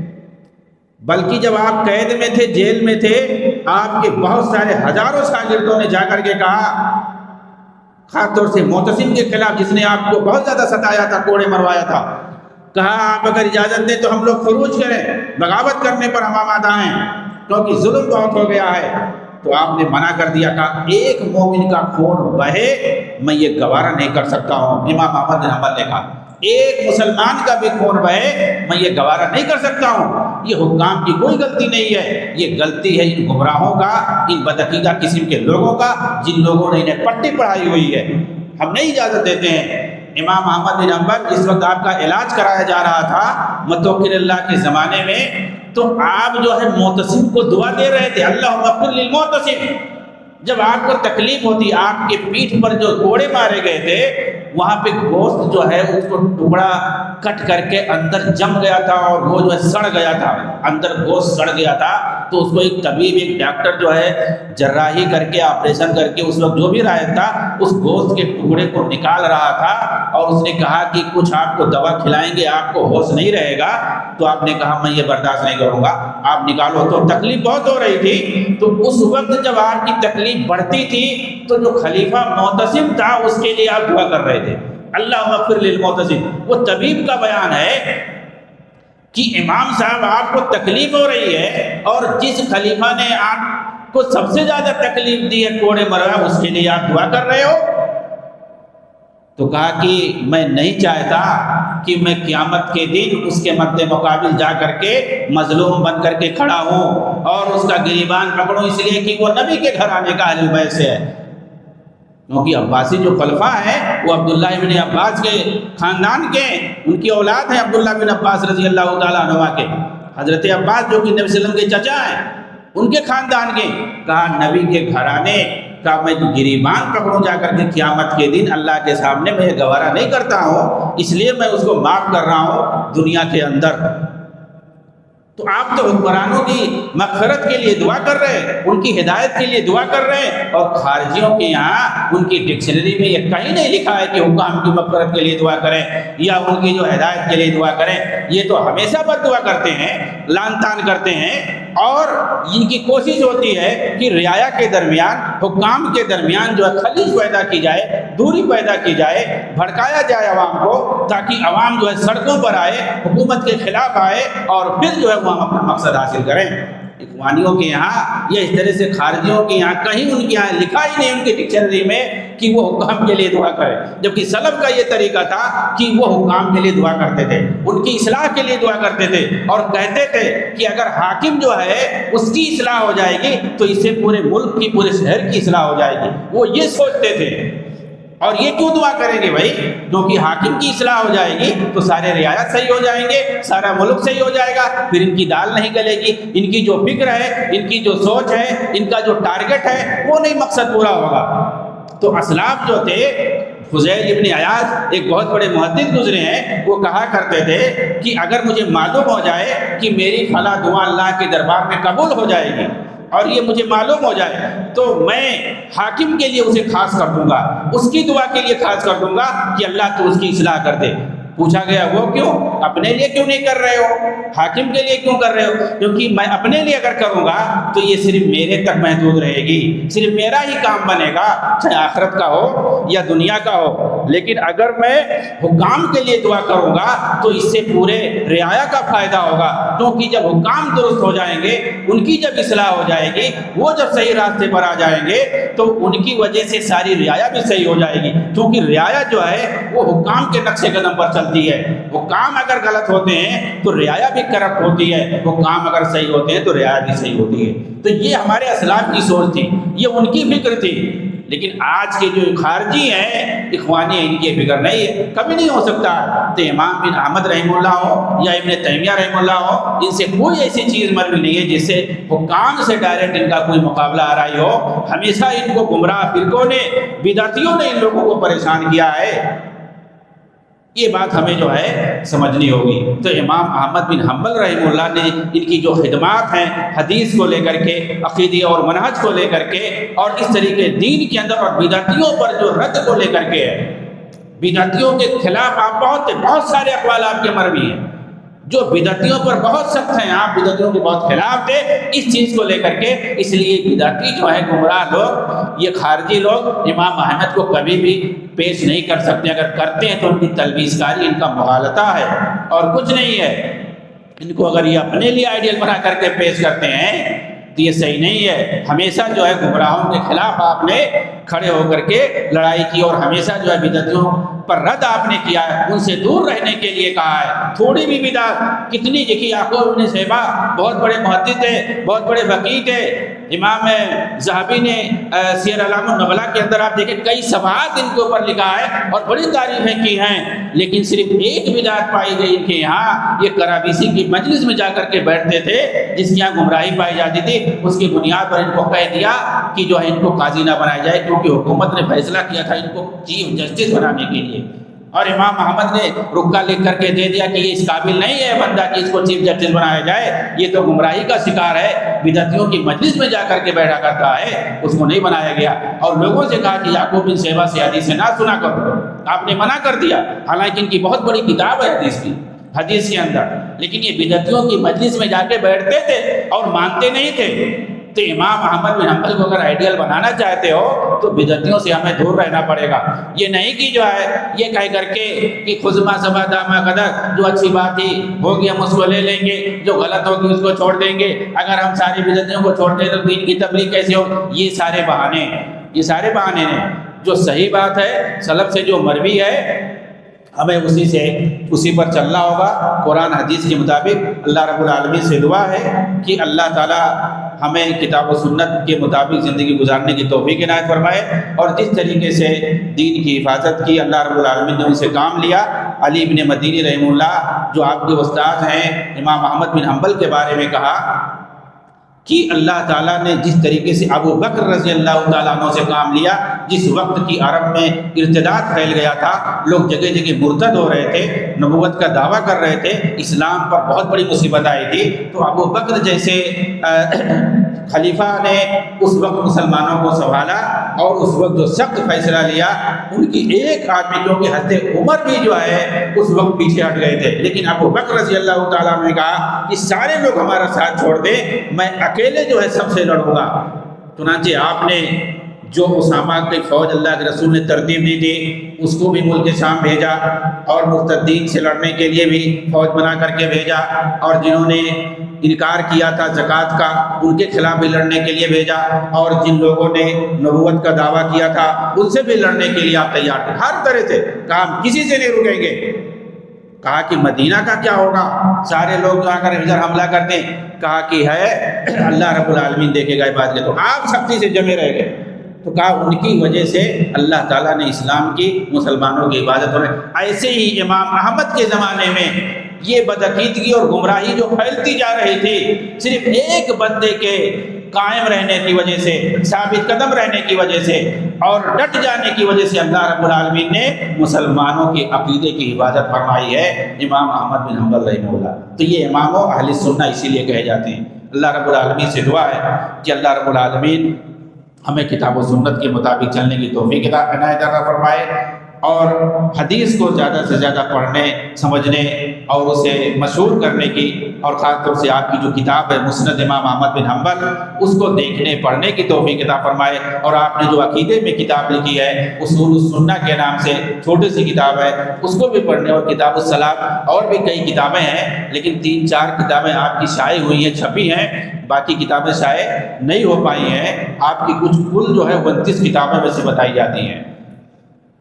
بلکہ جب آپ قید میں تھے، جیل میں تھے، آپ کے بہت سارے ہزاروں شاگردوں نے جا کر کے کہا، خاص طور سے معتصم کے خلاف جس نے آپ کو بہت زیادہ ستایا تھا، کوڑے مروایا تھا، کہا آپ اگر اجازت دیں تو ہم لوگ خروج کریں، بغاوت کرنے پر ہم آمادہ ہیں کیونکہ ظلم بہت ہو گیا ہے۔ تو آپ نے منع کر دیا، کہا ایک مومن کا خون بہے میں یہ گوارا نہیں کر سکتا ہوں۔ امام احمد بن حنبل نے کہا ایک مسلمان کا بھی خون بہے میں یہ گوارا نہیں کر سکتا ہوں۔ یہ حکام کی کوئی غلطی نہیں ہے، یہ غلطی ہے ان گمراہوں کا، ان بدعقیدہ قسم کے لوگوں کا جن لوگوں نے انہیں پٹی پڑھائی ہوئی ہے۔ ہم نہیں اجازت دیتے ہیں۔ امام احمد بن حنبل جس وقت آپ کا علاج کرایا جا رہا تھا متوکل اللہ کے زمانے میں، تو آپ جو ہے معتصم کو دعا دے رہے تھے، اللہم اغفر للمعتصم۔ جب آپ کو تکلیف ہوتی، آپ کے پیٹھ پر جو کوڑے مارے گئے تھے وہاں پہ گوشت جو ہے اس کو ٹکڑا کٹ کر کے اندر جم گیا تھا اور وہ جو ہے سڑ گیا تھا، اندر گوشت سڑ گیا تھا، تو اس کو ایک طبیب، ایک ڈاکٹر جو ہے جراحی کر کے آپریشن کر کے اس وقت جو بھی راحت تھا اس گوشت کے ٹکڑے کو نکال رہا تھا، اور اس نے کہا کہ کچھ آپ کو دوا کھلائیں گے، آپ کو ہوش نہیں رہے گا، تو آپ نے کہا میں یہ برداشت نہیں کروں گا، آپ نکالو۔ تو تکلیف بہت ہو رہی تھی، تو اس وقت جب آپ کی تکلیف بڑھتی تھی تو جو خلیفہ معتصم تھا اس کے لیے آپ دعا کر رہے تھے، اللہم اغفر للمعتصم۔ وہ طبیب کا بیان ہے کہ امام صاحب آپ کو تکلیف ہو رہی ہے اور جس خلیفہ نے آپ کو سب سے زیادہ تکلیف دی ہے، کوڑے مروا، اس کے لیے آپ دعا کر رہے ہو؟ تو کہا کہ میں نہیں چاہتا کہ میں قیامت کے دن اس کے مد مقابل جا کر کے مظلوم بن کر کے کھڑا ہوں اور اس کا گریبان پکڑوں، اس لیے کہ وہ نبی کے گھر آنے کا اہل بیت سے ہے، کیونکہ عباسی جو خلفاء ہیں وہ عبداللہ ابن عباس کے خاندان کے، ان کی اولاد ہیں عبداللہ بن عباس رضی اللہ تعالیٰ عنہ کے، حضرت عباس جو کہ نبی صلی اللہ علیہ وسلم کے چچا ہیں ان کے خاندان کے۔ کہا نبی کے گھرانے کا میں گریبان پکڑوں جا کر کے قیامت کے دن اللہ کے سامنے، میں یہ گوارا نہیں کرتا ہوں، اس لیے میں اس کو معاف کر رہا ہوں دنیا کے اندر۔ تو آپ تو حکمرانوں کی مغفرت کے لیے دعا کر رہے ہیں، ان کی ہدایت کے لیے دعا کر رہے ہیں، اور خارجیوں کے یہاں ان کی ڈکشنری میں یہ کہیں نہیں لکھا ہے کہ حکام کی مغفرت کے لیے دعا کریں یا ان کی جو ہدایت کے لیے دعا کریں۔ یہ تو ہمیشہ بد دعا کرتے ہیں، لعن طعن کرتے ہیں، اور ان کی کوشش ہوتی ہے کہ رعایا کے درمیان، حکام کے درمیان جو ہے خلیج پیدا کی جائے، دوری پیدا کی جائے، بھڑکایا جائے عوام کو، تاکہ عوام جو ہے سڑکوں پر آئے، حکومت کے خلاف آئے، اور پھر جو ہے وہ اپنا مقصد حاصل کریں۔ اخوانیوں کے یہاں یا اس طرح سے خارجیوں کے یہاں کہیں ان کے یہاں لکھا ہی نہیں ان کی ڈکشنری میں کہ وہ حکام کے لیے دعا کرے، جبکہ سلف کا یہ طریقہ تھا کہ وہ حکام کے لیے دعا کرتے تھے، ان کی اصلاح کے لیے دعا کرتے تھے، اور کہتے تھے کہ اگر حاکم جو ہے اس کی اصلاح ہو جائے گی تو اس سے پورے ملک کی، پورے شہر کی اصلاح ہو جائے گی۔ وہ یہ سوچتے تھے، اور یہ کیوں دعا کریں گے بھائی؟ کیونکہ حاکم کی اصلاح ہو جائے گی تو سارے ریاست صحیح ہو جائیں گے، سارا ملک صحیح ہو جائے گا، پھر ان کی دال نہیں گلے گی، ان کی جو فکر ہے، ان کی جو سوچ ہے، ان کا جو ٹارگٹ ہے وہ نہیں مقصد پورا ہوگا۔ تو اسلاف جو تھے، فضیل ابن عیاض ایک بہت بڑے محدث گزرے ہیں، وہ کہا کرتے تھے کہ اگر مجھے معلوم ہو جائے کہ میری فلاں دعا اللہ کے دربار میں قبول ہو جائے گی اور یہ مجھے معلوم ہو جائے تو میں حاکم کے لیے اسے خاص کر دوں گا، اس کی دعا کے لیے خاص کر دوں گا کہ اللہ تو اس کی اصلاح کر دے۔ پوچھا گیا وہ کیوں؟ اپنے لیے کیوں نہیں کر رہے ہو؟ حاکم کے لیے کیوں کر رہے ہو؟ کیونکہ میں اپنے لیے اگر کروں گا تو یہ صرف میرے تک محدود رہے گی، صرف میرا ہی کام بنے گا، چاہے آخرت کا ہو یا دنیا کا ہو۔ لیکن اگر میں حکام کے لیے دعا کروں گا تو اس سے پورے رعایا کا فائدہ ہوگا، کیونکہ جب حکام درست ہو جائیں گے، ان کی جب اصلاح ہو جائے گی، وہ جب صحیح راستے پر آ جائیں گے تو ان کی وجہ سے ساری رعایا بھی صحیح ہو جائے گی، کیونکہ رعایا جو ہے وہ حکام کے نقش قدم پر چلتی ہے۔ حکام اگر غلط ہوتے ہیں تو رعایا بھی کرپٹ ہوتی ہے، حکام اگر صحیح ہوتے ہیں تو رعایا بھی صحیح ہوتی ہے۔ تو یہ ہمارے اسلاف کی سوچ تھی، یہ ان کی فکر تھی، لیکن آج کے جو خارجی ہیں، اخوانی ہیں، ان کی فکر نہیں ہے، کبھی نہیں ہو سکتا۔ تو امام بن احمد رحمہ اللہ ہو یا ابن تیمیہ رحمہ اللہ ہو، ان سے کوئی ایسی چیز مروی نہیں ہے جس سے حکام سے ڈائریکٹ ان کا کوئی مقابلہ آرائی ہو۔ ہمیشہ ان کو گمراہ فرقوں نے، بدعتیوں نے ان لوگوں کو پریشان کیا ہے۔ یہ بات ہمیں جو ہے سمجھنی ہوگی۔ تو امام احمد بن حنبل رحمہ اللہ نے ان کی جو خدمات ہیں حدیث کو لے کر کے، عقیدے اور منہج کو لے کر کے، اور اس طریقے دین کے اندر اور بدعتیوں پر جو رد کو لے کر کے ہے، بدعتیوں کے خلاف آپ بہت سارے اقوال آپ کے مروی ہیں جو بدعتیوں پر بہت سخت ہیں، آپ بدعتیوں کے بہت خلاف تھے اس چیز کو لے کر کے۔ اس لیے بدعتی جو ہے گمراہ لوگ، یہ خارجی لوگ امام احمد کو کبھی بھی پیش نہیں کر سکتے، اگر کرتے ہیں تو ان کی تلبیس کاری، ان کا مغالطہ ہے اور کچھ نہیں ہے۔ ان کو اگر یہ اپنے لیے آئیڈیل بنا کر کے پیش کرتے ہیں تو یہ صحیح نہیں ہے۔ ہمیشہ جو ہے گمراہوں کے خلاف آپ نے کھڑے ہو کر کے لڑائی کی، اور ہمیشہ جو ہے بدعتیوں پر رد آپ نے کیا ہے، ان سے دور رہنے کے لیے کہا ہے۔ تھوڑی بھی بدعت، کتنی دیکھی، یعقوب بن شیبہ بہت بڑے محدث تھے، بہت بڑے فقیہ تھے۔ امام ذہبی نے سیر اعلام النبلاء کے اندر آپ دیکھیں کئی صفحات ان کے اوپر لکھا ہے اور بڑی تعریفیں کی ہیں، لیکن صرف ایک بدعت پائی گئی ان کے یہاں، یہ کرابیسی کی مجلس میں جا کر کے بیٹھتے تھے جس کی یہاں گمراہی پائی جاتی تھی۔ اس کی بنیاد پر ان کو کہہ دیا کہ جو ہے ان کو قاضی نہ بنایا جائے، کیونکہ حکومت نے فیصلہ کیا تھا ان کو چیف جسٹس بنانے کے لیے، اور امام احمد نے رکا لکھ کر کے دے دیا کہ یہ اس قابل نہیں ہے بندہ کہ اس کو چیف جسٹس بنایا جائے، یہ تو گمراہی کا شکار ہے، بدعتیوں کی مجلس میں جا کر کے بیٹھا کرتا ہے، اس کو نہیں بنایا گیا۔ اور لوگوں سے کہا کہ یعقوب بن شیبہ سے حدیث نہ سنا کرو، آپ نے منع کر دیا، حالانکہ ان کی بہت بڑی کتاب ہے حدیث کے اندر، لیکن یہ بدعتیوں کی مجلس میں جا کے بیٹھتے تھے اور مانتے نہیں تھے۔ تو امام احمد بن حنبل کو اگر آئیڈیل بنانا چاہتے ہو تو بدعتیوں سے ہمیں دور رہنا پڑے گا۔ یہ نہیں کہ جو ہے یہ کہہ کر کے کہ خزمہ سبا دامہ قدر، جو اچھی بات ہی ہوگی ہم اس کو لے لیں گے، جو غلط ہوگی اس کو چھوڑ دیں گے، اگر ہم ساری بدعتیوں کو چھوڑ دیں تو دین کی تبلیغ کیسے ہو؟ یہ سارے بہانے ہیں۔ جو صحیح بات ہے سلف سے جو مروی ہے ہمیں اسی پر چلنا ہوگا، قرآن حدیث کے مطابق۔ اللہ رب العالمین سے دعا ہے کہ اللہ تعالی ہمیں کتاب و سنت کے مطابق زندگی گزارنے کی توفیق عنایت فرمائے، اور جس طریقے سے دین کی حفاظت کی اللہ رب العالمین نے ان سے کام لیا۔ علی بن مدینی رحمہ اللہ جو آپ کے استاد ہیں، امام احمد بن حنبل کے بارے میں کہا کہ اللہ تعالیٰ نے جس طریقے سے ابو بکر رضی اللہ تعالیٰ عنہ سے کام لیا، جس وقت کی عرب میں ارتداد پھیل گیا تھا، لوگ جگہ جگہ مرتد ہو رہے تھے، نبوت کا دعویٰ کر رہے تھے، اسلام پر بہت بڑی مصیبت آئی تھی، تو ابو بکر جیسے خلیفہ نے اس وقت مسلمانوں کو سنبھالا اور اس وقت جو سخت فیصلہ لیا۔ ان کی ایک آدمی جو کہ حضرت عمر بھی جو ہے اس وقت پیچھے ہٹ گئے تھے، لیکن ابو بکر رضی اللہ تعالیٰ نے کہا کہ سارے لوگ ہمارا ساتھ چھوڑ دیں، میں اکیلے جو ہے سب سے لڑوں گا۔ چنانچہ آپ نے جو اسامہ کی فوج اللہ کے رسول نے ترتیب دی تھی اس کو بھی ملک شام بھیجا، اور مرتدین سے لڑنے کے لیے بھی فوج بنا کر کے بھیجا، اور جنہوں نے انکار کیا تھا زکوٰۃ کا ان کے خلاف بھی لڑنے کے لیے بھیجا، اور جن لوگوں نے نبوت کا دعویٰ کیا تھا ان سے بھی لڑنے کے لیے آپ تیار تھے۔ ہر طرح سے کام کسی سے نہیں رکیں گے۔ کہا کہ مدینہ کا کیا ہوگا، سارے لوگ جو آ کر ادھر حملہ کر دیں، کہا کہ ہے اللہ رب العالمین دیکھے گا بات کے، تو آپ سختی سے جمے رہ گئے۔ تو کہا ان کی وجہ سے اللہ تعالیٰ نے اسلام کی، مسلمانوں کی عبادت ہو رہی۔ ایسے ہی امام احمد کے زمانے میں یہ بدعقیدگی اور گمراہی جو پھیلتی جا رہی تھی، صرف ایک بندے کے قائم رہنے کی وجہ سے، ثابت قدم رہنے کی وجہ سے اور ڈٹ جانے کی وجہ سے اللہ رب العالمین نے مسلمانوں کے عقیدے کی حفاظت فرمائی ہے، امام احمد بن حنبل رحمہ اللہ۔ تو یہ امام و اہل سنہ اسی لیے کہے جاتے ہیں۔ اللہ رب العالمین سے دعا ہے کہ اللہ رب العالمین ہمیں کتاب و سنت کے مطابق چلنے کی توفیق عنایت فرمائے، اور حدیث کو زیادہ سے زیادہ پڑھنے، سمجھنے اور اسے مشہور کرنے کی اور خاص طور سے آپ کی جو کتاب ہے مسند امام احمد بن حنبل، اس کو دیکھنے پڑھنے کی توفیق عطا فرمائے، اور آپ نے جو عقیدے میں کتاب لکھی ہے اصول السنہ کے نام سے چھوٹی سی کتاب ہے، اس کو بھی پڑھنے، اور کتاب الصلاۃ اور بھی کئی کتابیں ہیں، لیکن 3-4 کتابیں آپ کی شائع ہوئی ہیں، چھپی ہیں، باقی کتابیں شائع نہیں ہو پائی ہیں۔ آپ کی کچھ کل جو ہے 29 کتابیں ویسے بتائی جاتی ہیں۔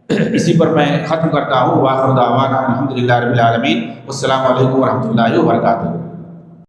اسی پر میں ختم کرتا ہوں۔ وآخر دعوانا الحمدللہ رب العالمین، والسلام علیکم ورحمۃ اللہ وبرکاتہ۔